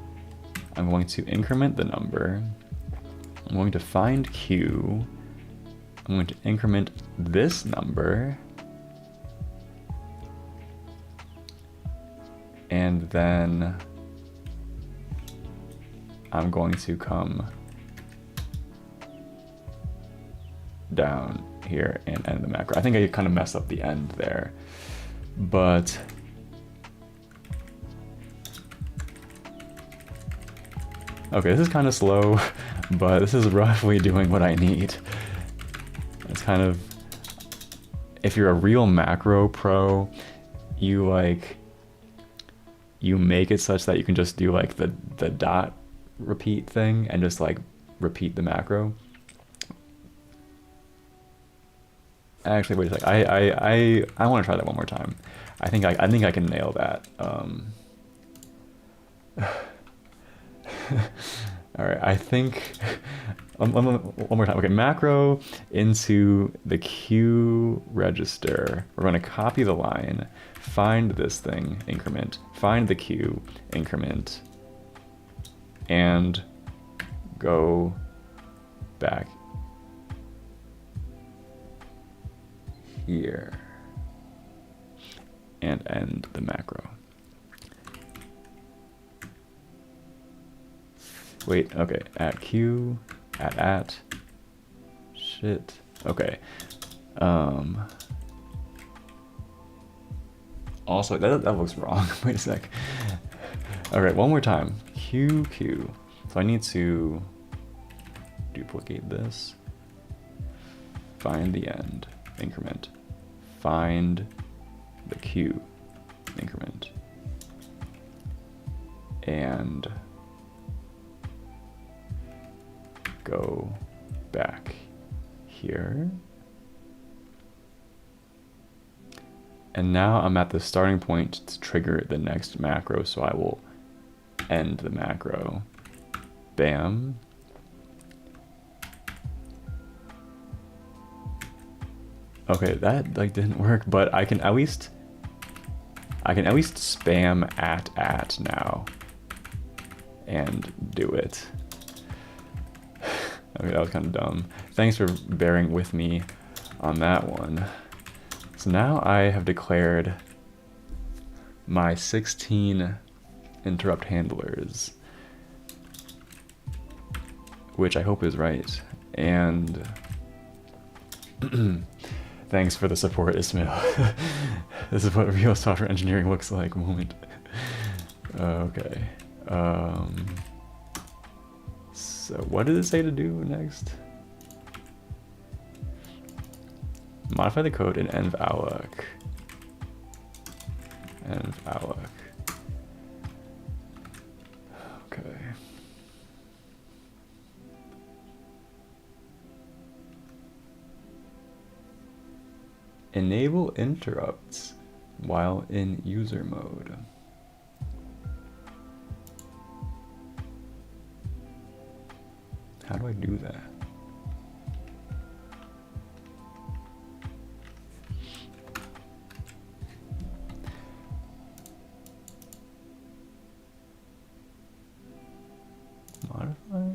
I'm going to increment the number. I'm going to find Q. I'm going to increment this number. And then I'm going to come down here and end the macro. I think I kind of messed up the end there, but okay, this is kind of slow, but this is roughly doing what I need. It's kind of, if you're a real macro pro, you make it such that you can just do like the dot repeat thing and just like repeat the macro. Actually, wait a sec. I want to try that one more time. I think I can nail that. All right, I think one more time. Okay, macro into the queue register. We're going to copy the line, find this thing, increment, find the queue, increment, and go back here and end the macro. Wait, okay, at queue, at, shit, okay. Also, that looks wrong, wait a sec. All right, one more time, queue. So I need to duplicate this, find the end, increment, find the queue, increment, and go back here. And now I'm at the starting point to trigger the next macro, so I will end the macro. Bam. Okay, that like didn't work, but I can at least spam at now and do it. Okay, that was kind of dumb. Thanks for bearing with me on that one. So now I have declared my 16 interrupt handlers, which I hope is right. And thanks for the support, Ismail. This is what real software engineering looks like moment. Okay. So what did it say to do next? Modify the code in env alloc. Okay. Enable interrupts while in user mode. How do I do that? Modify?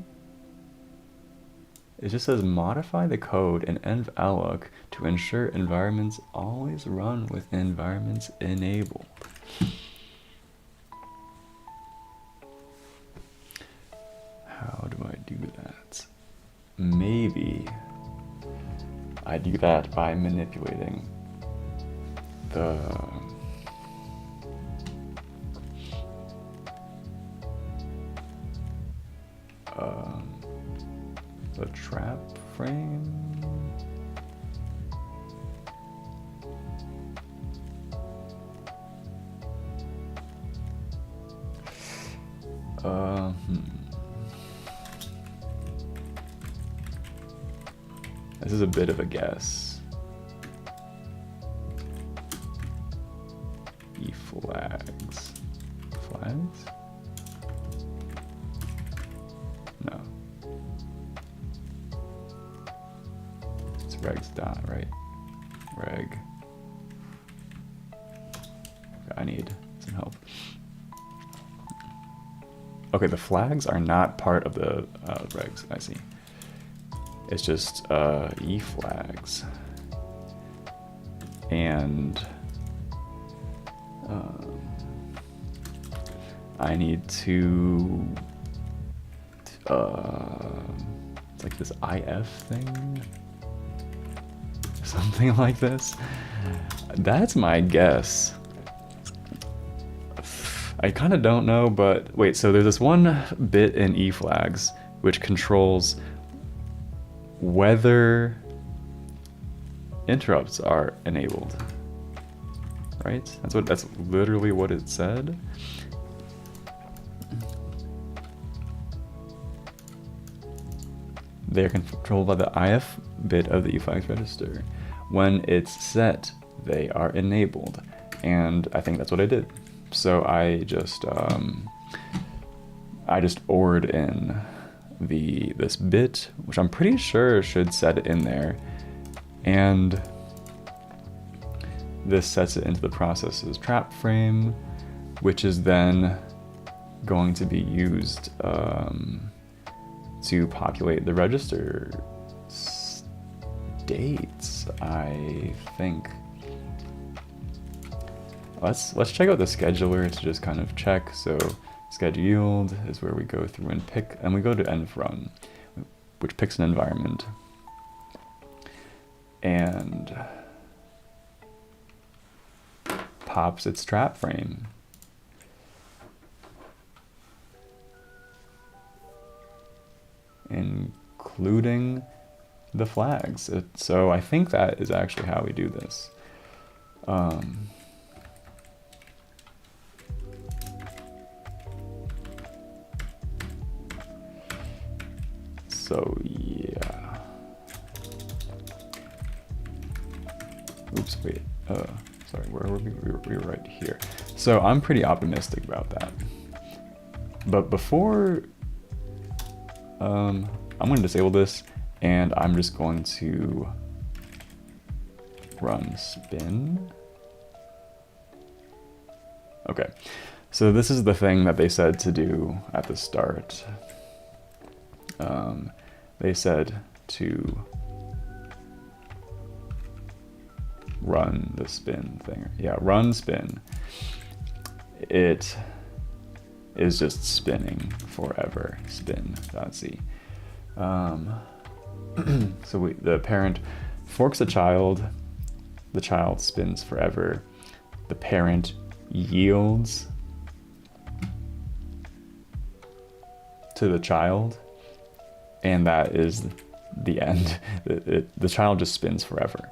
It just says modify the code in env to ensure environments always run with environments enabled. How do I do that? Maybe I do that by manipulating the trap frame. This is a bit of a guess. E flags. Flags? No. It's regs dot, right? Reg. I need some help. Okay, the flags are not part of the regs, I see. It's just E flags. And I need to, it's like this IF thing. something like this. That's my guess. I kind of don't know, but wait, so there's this one bit in eFlags which controls whether interrupts are enabled, right? That's literally what it said. They are controlled by the IF bit of the eFlags register. When it's set, they are enabled, and I think that's what I did. So I just OR'd in this bit, which I'm pretty sure should set it in there, and this sets it into the process's trap frame, which is then going to be used to populate the register states, I think. Let's check out the scheduler to just kind of check. So schedule yield is where we go through and pick, and we go to env run, which picks an environment. And pops its trap frame. Including the flags. So I think that is actually how we do this. So yeah. Oops, wait. Sorry, where were we? We were right here. So I'm pretty optimistic about that. But before, I'm going to disable this, and I'm just going to run spin. Okay, so this is the thing that they said to do at the start. They said to run the spin thing. Yeah, run spin. It is just spinning forever. Spin.c. So the parent forks the child spins forever. The parent yields to the child, and that is the end. The child just spins forever.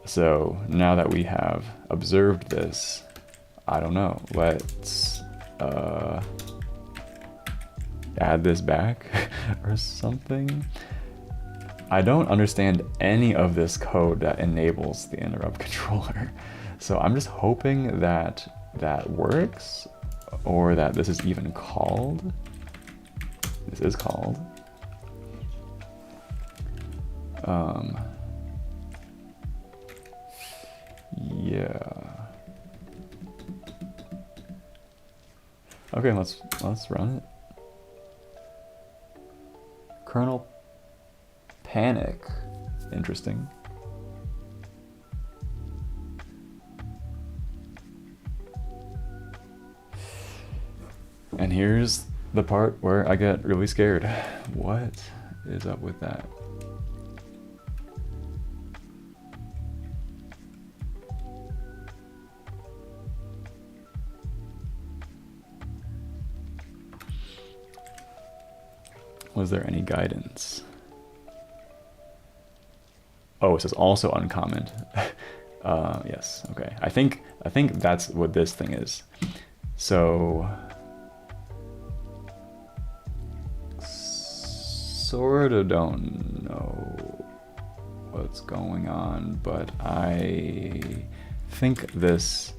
So now that we have observed this, I don't know, let's add this back or something. I don't understand any of this code that enables the interrupt controller. So I'm just hoping that that works, or that this is even called. This is called. Yeah. Okay, let's run it. Kernel panic. Interesting. And here's the part where I get really scared. What is up with that? Was there any guidance? Oh, it says also uncomment. Yes, okay. I think that's what this thing is. So sort of don't know what's going on, but I think this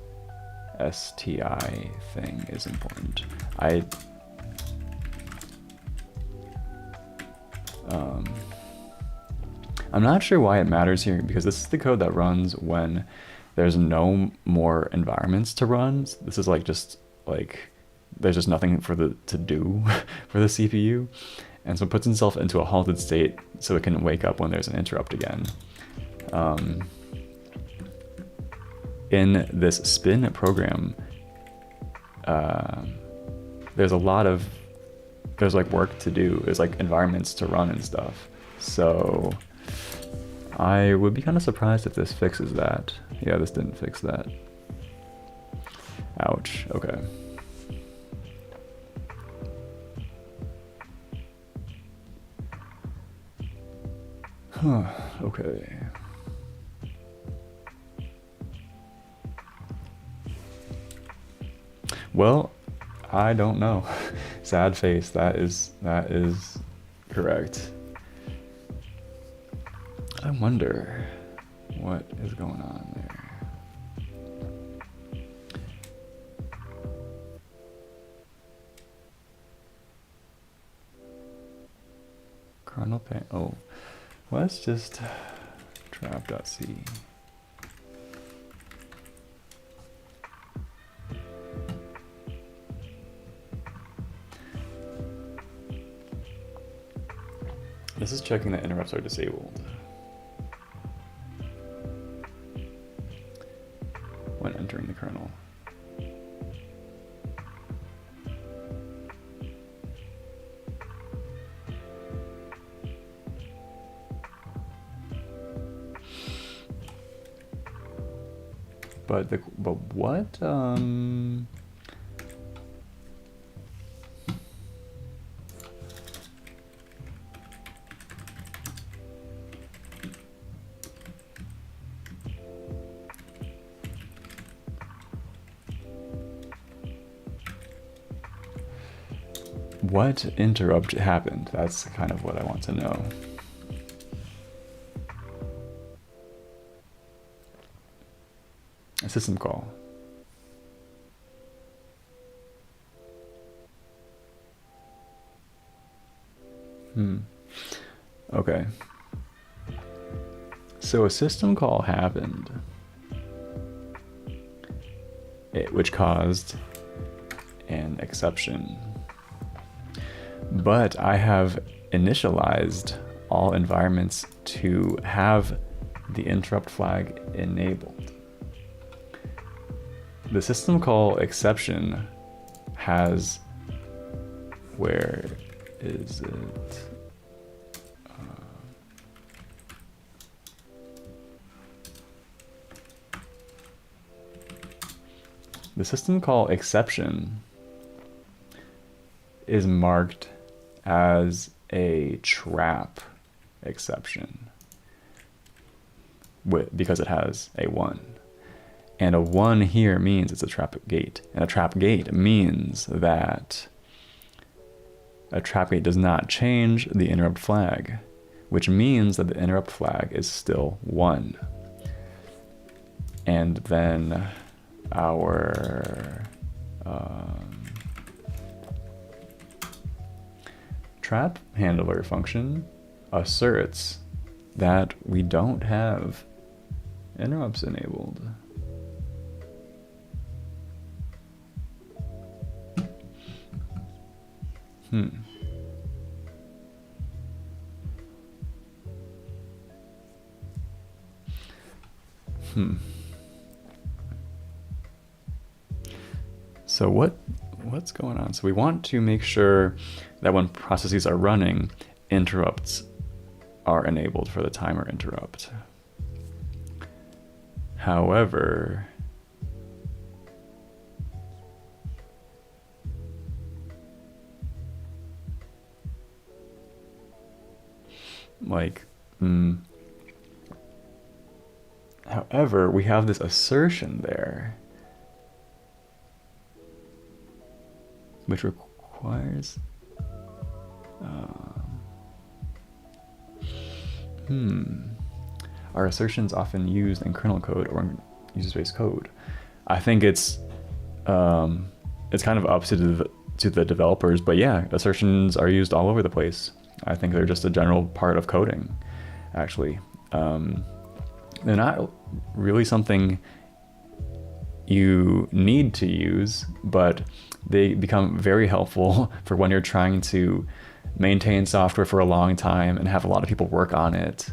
STI thing is important. I'm not sure why it matters here, because this is the code that runs when there's no more environments to run. This is there's just nothing to do for the CPU. And so it puts itself into a halted state so it can wake up when there's an interrupt again. In this spin program, there's work to do. There's like environments to run and stuff. So I would be kind of surprised if this fixes that. Yeah, this didn't fix that. Ouch, okay. Huh, okay. Well, I don't know. Sad face, that is correct. I wonder what is going on there. Kernel paint, oh, let's just trap.c. This is checking that interrupts are disabled when entering the kernel. But what? What interrupt happened? That's kind of what I want to know. A system call. Okay. So a system call happened, which caused an exception. But I have initialized all environments to have the interrupt flag enabled. The system call exception has, where is it? The system call exception is marked as a trap exception because it has a 1. And a 1 here means it's a trap gate. And a trap gate means that a trap gate does not change the interrupt flag, which means that the interrupt flag is still 1. And then our trap handler function asserts that we don't have interrupts enabled. So what's going on? So we want to make sure that when processes are running, interrupts are enabled for the timer interrupt. However, however, we have this assertion there, which requires are assertions often used in kernel code or in user space code? I think it's kind of up to the developers, but yeah, assertions are used all over the place. I think they're just a general part of coding, actually. They're not really something you need to use, but they become very helpful for when you're trying to maintain software for a long time and have a lot of people work on it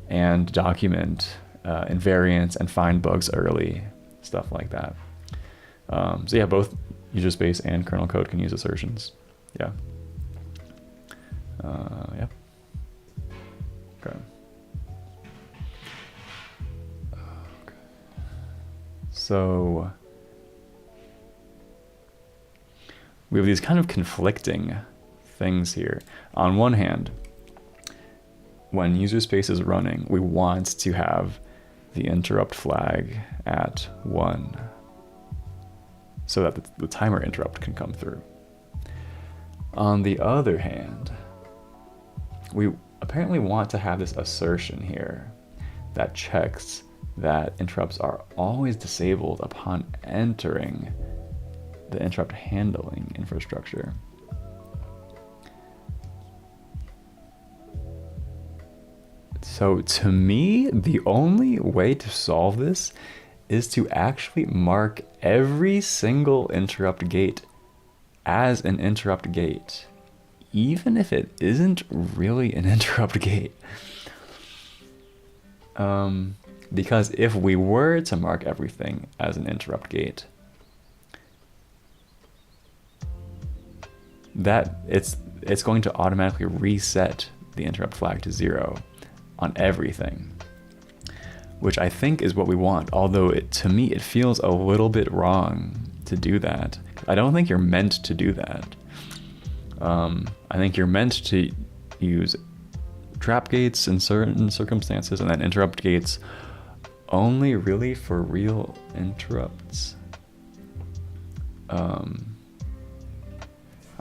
and document invariants and find bugs early, stuff like that. So yeah, both user space and kernel code can use assertions. Yeah. Yeah. Okay. So we have these kind of conflicting things here. On one hand, when user space is running, we want to have the interrupt flag at 1 so that the timer interrupt can come through. On the other hand, we apparently want to have this assertion here that checks that interrupts are always disabled upon entering the interrupt handling infrastructure. So to me, the only way to solve this is to actually mark every single interrupt gate as an interrupt gate, even if it isn't really an interrupt gate. Because if we were to mark everything as an interrupt gate, that it's going to automatically reset the interrupt flag to 0 on everything, which I think is what we want. Although to me, it feels a little bit wrong to do that. I don't think you're meant to do that. I think you're meant to use trap gates in certain circumstances and then interrupt gates only really for real interrupts. I'm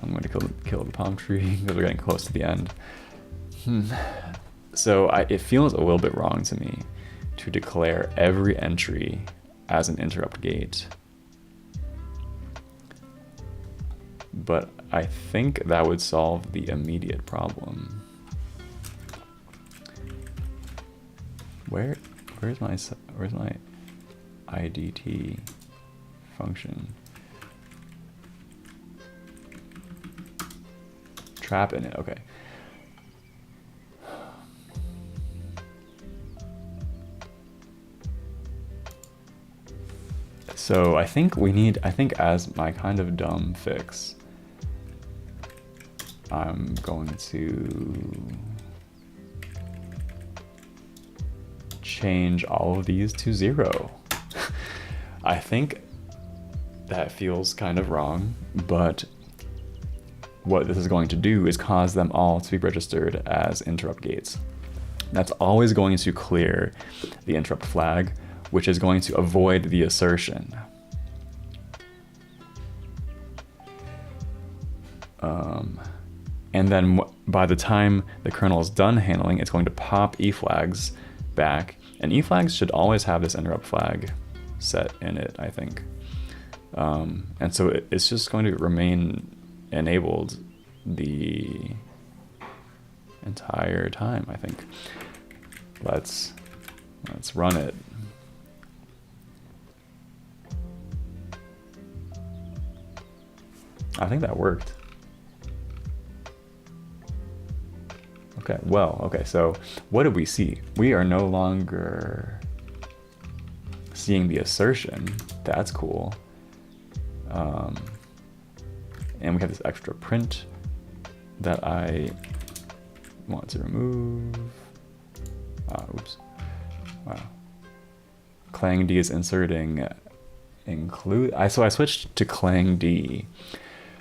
going to kill the palm tree because we're getting close to the end. So it feels a little bit wrong to me to declare every entry as an interrupt gate. But I think that would solve the immediate problem. Where's my IDT function? Trap in it, okay. So I think as my kind of dumb fix, I'm going to change all of these to 0. I think that feels kind of wrong, but what this is going to do is cause them all to be registered as interrupt gates. That's always going to clear the interrupt flag, which is going to avoid the assertion. And then by the time the kernel is done handling, it's going to pop eFlags back, and eFlags should always have this interrupt flag set in it, I think. And so it's just going to remain enabled the entire time, I think. Let's run it. I think that worked. Okay, so what did we see? We are no longer seeing the assertion. That's cool. And we have this extra print that I want to remove. Oops. Wow. Clang D is inserting include. So I switched to Clang D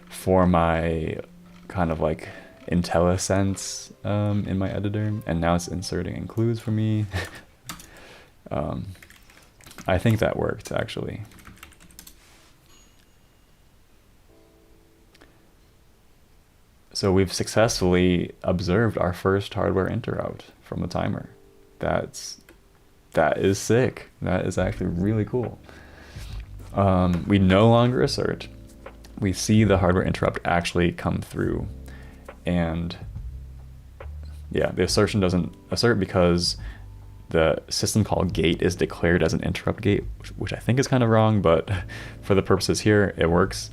for my kind of like IntelliSense in my editor, and now it's inserting includes for me. I think that worked actually. So we've successfully observed our first hardware interrupt from the timer. That is sick. That is actually really cool. We no longer assert. We see the hardware interrupt actually come through. And yeah, the assertion doesn't assert because the system call gate is declared as an interrupt gate, which I think is kind of wrong, but for the purposes here, it works.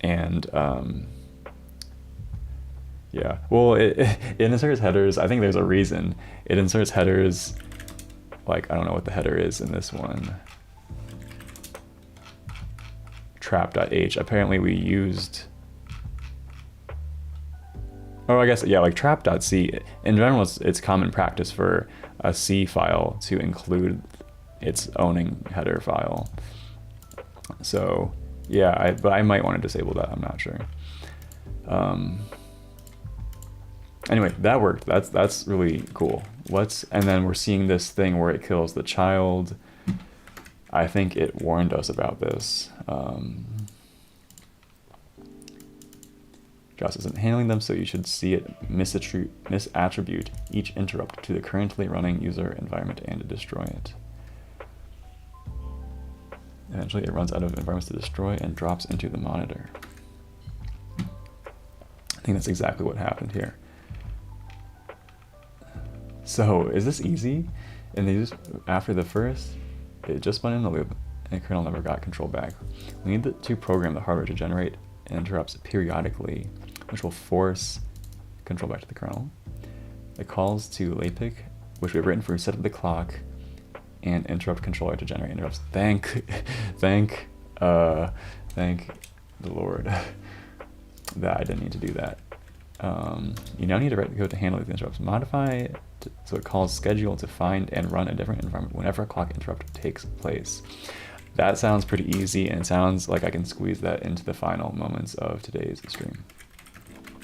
And yeah, well, it inserts headers. I think there's a reason. It inserts headers, like, I don't know what the header is in this one. Trap.h. Apparently we used, oh, I guess, yeah, like trap.c. In general, it's common practice for a C file to include its owning header file. So yeah, but I might want to disable that. I'm not sure. Anyway, that worked. That's really cool. And then we're seeing this thing where it kills the child. I think it warned us about this. JAWS isn't handling them, so you should see it misattribute each interrupt to the currently running user environment and destroy it. Eventually it runs out of environments to destroy and drops into the monitor. I think that's exactly what happened here. So is this easy? And they just, after the first, it just went in the loop and kernel never got control back. We need to program the hardware to generate interrupts periodically, which will force control back to the kernel. It calls to LAPIC, which we've written for reset of the clock and interrupt controller to generate interrupts. Thank the Lord that I didn't need to do that. You now need to write the code to handle these interrupts. Modify so it calls schedule to find and run a different environment whenever a clock interrupt takes place. That sounds pretty easy, and it sounds like I can squeeze that into the final moments of today's stream.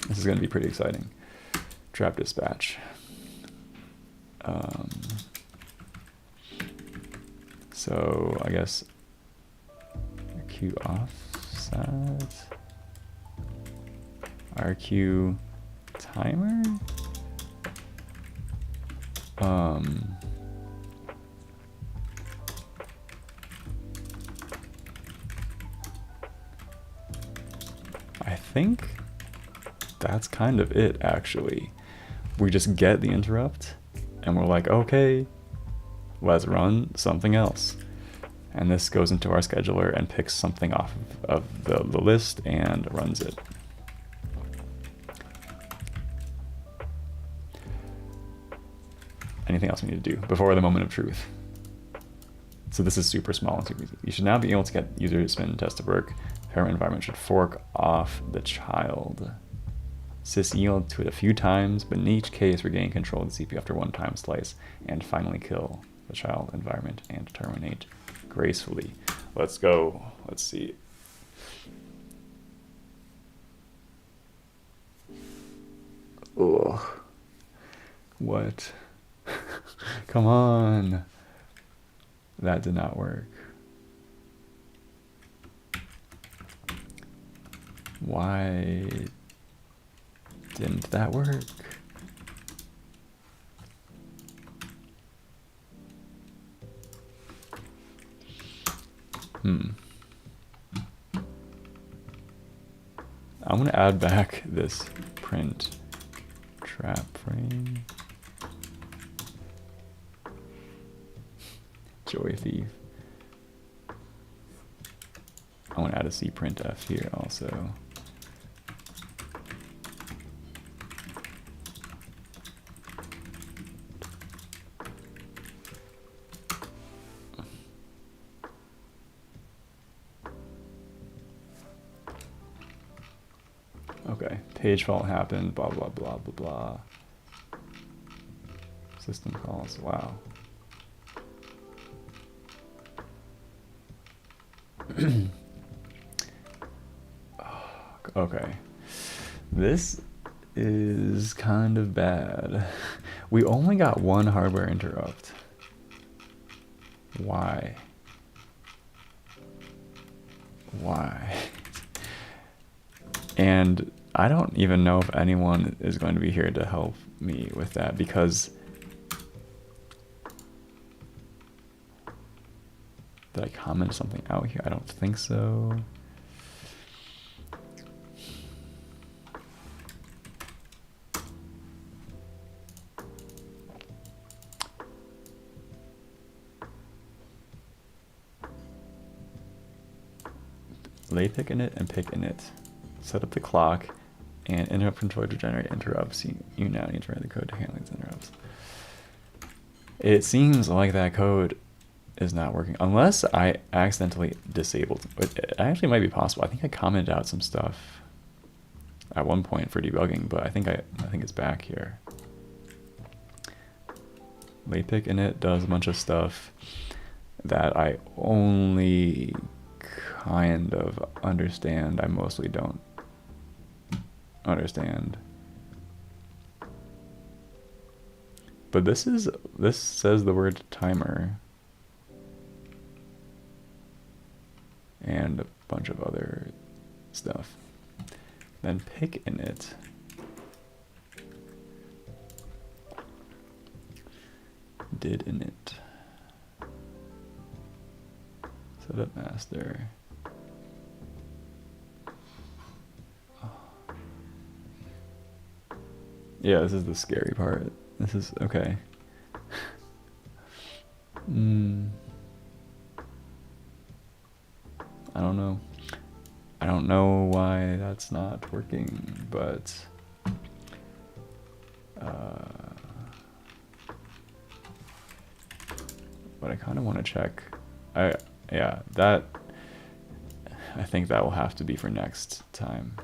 This is going to be pretty exciting. Trap dispatch. So I guess RQ offset, RQ timer. I think that's kind of it, actually. We just get the interrupt and we're like, okay, let's run something else. And this goes into our scheduler and picks something off of the list and runs it. Anything else we need to do before the moment of truth? So this is super small and super easy. You should now be able to get user spin test to work. Parent environment should fork off the child. Sys yield to it a few times, but in each case regain control of the CPU after one time slice and finally kill the child environment and terminate gracefully. Let's go. Let's see. Ugh. What? Come on. That did not work. Why didn't that work? I'm gonna add back this print trap frame. Joy thief. I want to add a cprintf here also. Okay, page fault happened, blah, blah, blah, blah, blah. System calls, wow. Okay, this is kind of bad. We only got one hardware interrupt. Why? Why? And I don't even know if anyone is going to be here to help me with that, because did I comment something out here? I don't think so. Lay pick init and pick init. Set up the clock and interrupt controller to generate interrupts. You now need to write the code to handle these interrupts. It seems like that code is not working unless I accidentally disabled. It actually might be possible. I think I commented out some stuff at one point for debugging, but I think it's back here. Lay pick init does a bunch of stuff that I only kind of understand. I mostly don't understand. But this says the word timer. And a bunch of other stuff. Then pick init. Did init. Setup master. Yeah, this is the scary part. This is okay. I don't know. I don't know why that's not working, but I kind of want to check. Yeah, that I think that will have to be for next time.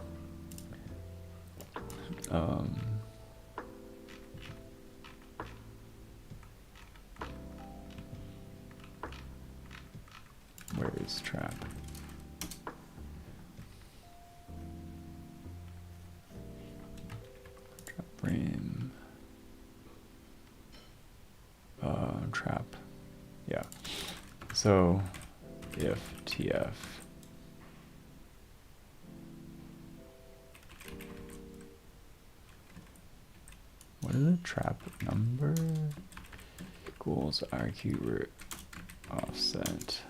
Where is trap? Trap frame. Trap. Yeah. So if tf what is it? Trap number equals RQ offset.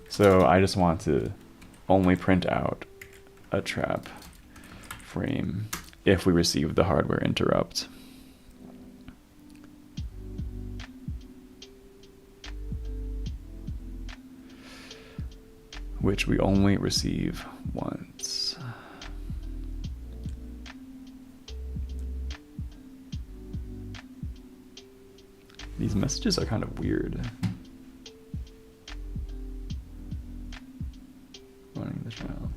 So I just want to only print out a trap frame if we receive the hardware interrupt. Which we only receive once. These messages are kind of weird. Running the child.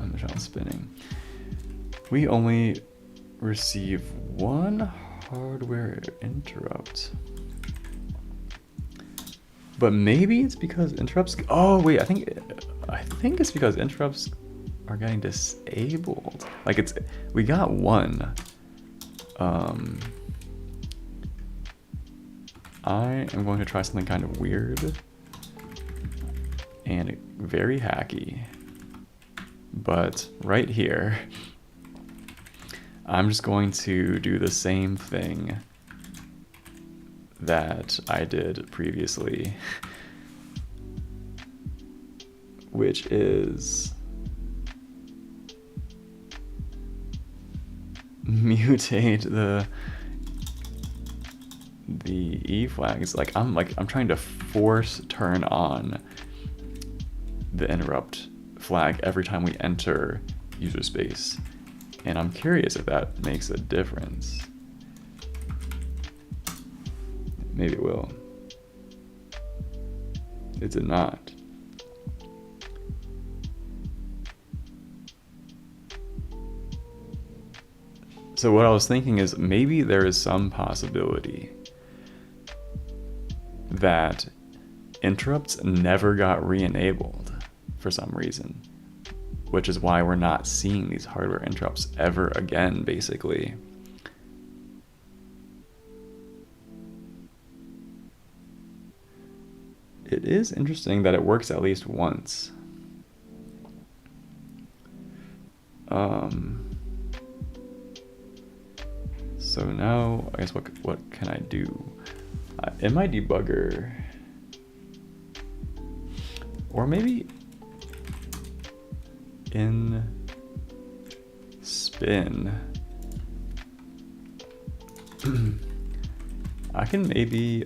And the child spinning. We only receive one hardware interrupt. But maybe it's because interrupts. Oh wait, I think it's because interrupts are getting disabled. Like we got one. I am going to try something kind of weird and very hacky. But right here, I'm just going to do the same thing that I did previously, which is mutate the E flags. I'm trying to force turn on the interrupt flag every time we enter user space, and I'm curious if that makes a difference. Maybe it will. It did not. So what I was thinking is maybe there is some possibility that interrupts never got re-enabled for some reason, which is why we're not seeing these hardware interrupts ever again, basically. It is interesting that it works at least once. So now, I guess what can I do? In my debugger, or maybe in spin, I can maybe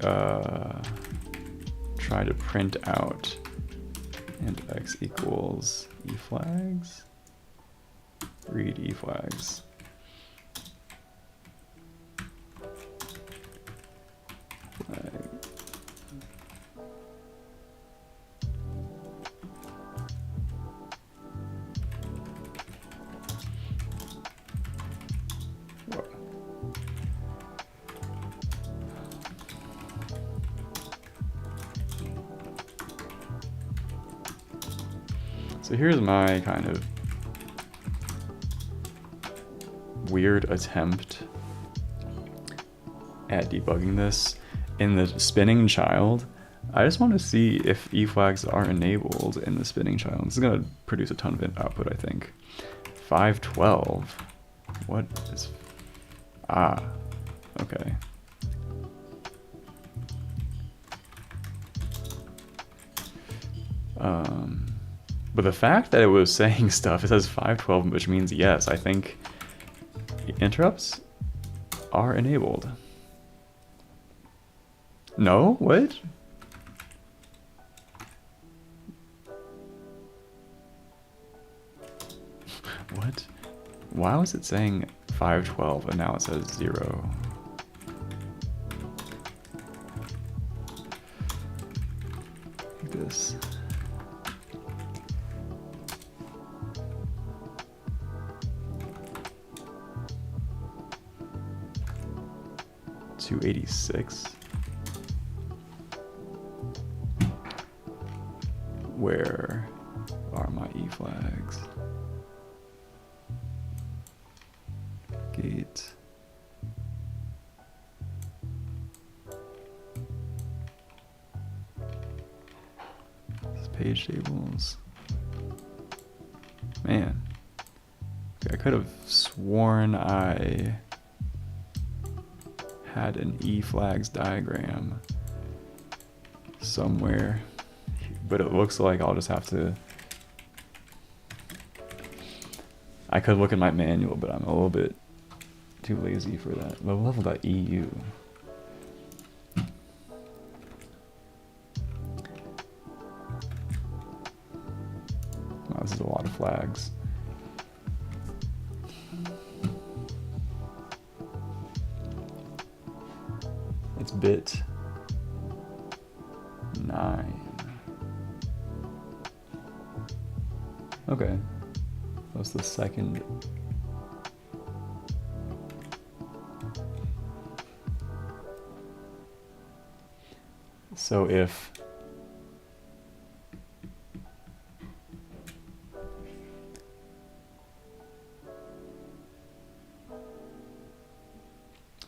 try to print out and x equals e flags, read e flags. So here's my kind of weird attempt at debugging this. In the spinning child, I just want to see if E flags are enabled in the spinning child. This is going to produce a ton of output, I think. 512. What is... Ah, okay. But the fact that it was saying stuff, it says 512, which means yes, I think interrupts are enabled. No? What? What? Why was it saying 512 and now it says 0? Like this. $286. Where are my E flags? Gate. Page tables. Man. Okay, I could have sworn I had an E flags diagram somewhere, but it looks like I'll just have to... I could look in my manual, but I'm a little bit too lazy for that. Level.eu. Wow, this is a lot of flags. It's bit 9. Okay, that's the second. So if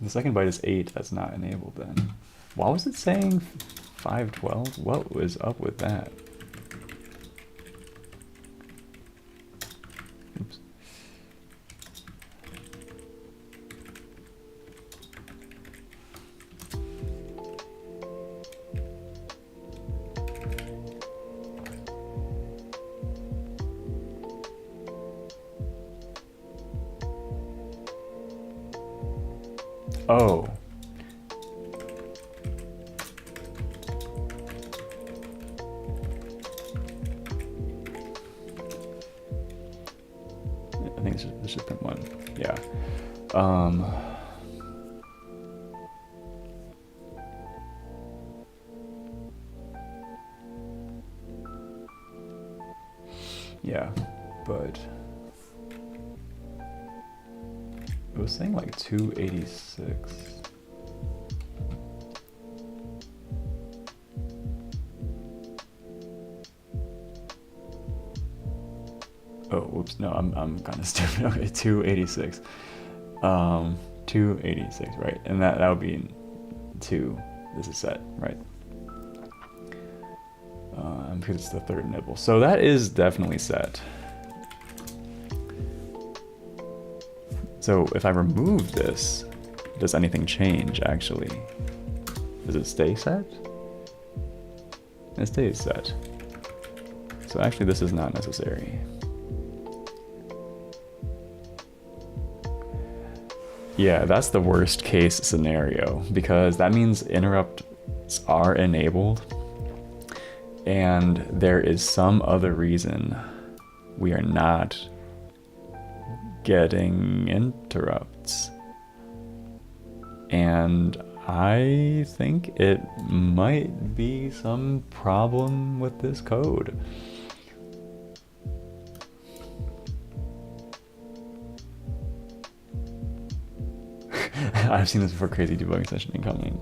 the second byte is 8, that's not enabled then. Why was it saying 512? What was up with that? Oops. Oh. I think this should print 1. Yeah. Yeah, but it was saying like 286. Oh, whoops, no, I'm kind of stupid. Okay, 286. 286, right? And that would be 2. This is set, right? Because it's the third nibble. So that is definitely set. So if I remove this, does anything change actually? Does it stay set? It stays set. So actually this is not necessary. Yeah, that's the worst case scenario because that means interrupts are enabled and there is some other reason we are not getting interrupts. And I think it might be some problem with this code. I've seen this before. Crazy debugging session incoming.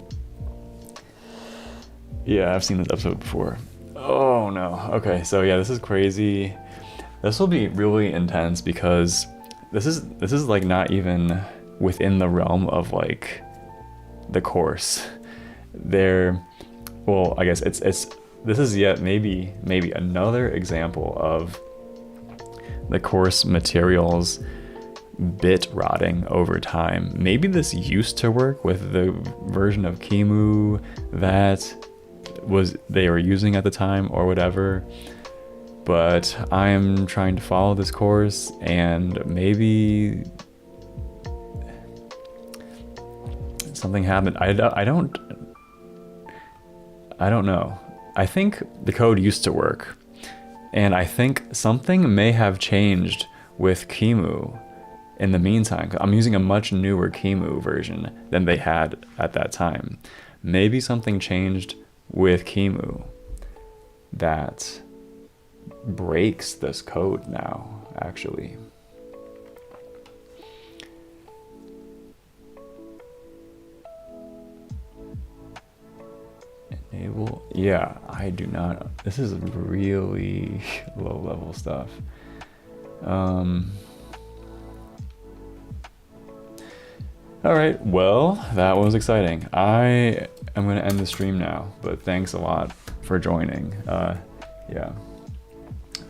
Yeah, I've seen this episode before. Oh no. Okay, so yeah, this is crazy. This will be really intense because this is like not even within the realm of like the course. Well, I guess this is yet maybe another example of the course materials bit rotting over time. Maybe this used to work with the version of QEMU that they were using at the time or whatever, but I'm trying to follow this course and maybe something happened. I don't know. I think the code used to work, and I think something may have changed with QEMU in the meantime. I'm using a much newer QEMU version than they had at that time. Maybe something changed with QEMU that breaks this code now, actually. Enable, yeah, I do not, this is really low level stuff. All right, well, that was exciting. I am gonna end the stream now, but thanks a lot for joining. Yeah.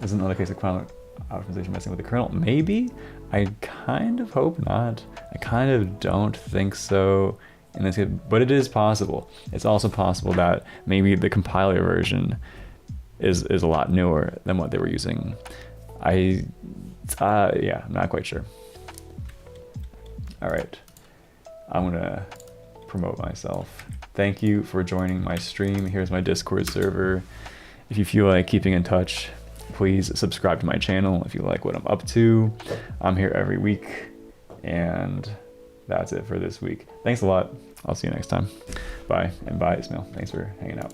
This is another case of kernel optimization messing with the kernel. Maybe? I kind of hope not. I kind of don't think so in this case, but it is possible. It's also possible that maybe the compiler version is a lot newer than what they were using. Yeah, I'm not quite sure. All right, I'm gonna promote myself. Thank you for joining my stream. Here's my Discord server. If you feel like keeping in touch, please subscribe to my channel if you like what I'm up to. I'm here every week, and that's it for this week. Thanks a lot. I'll see you next time. Bye, and bye, Ismail. Thanks for hanging out.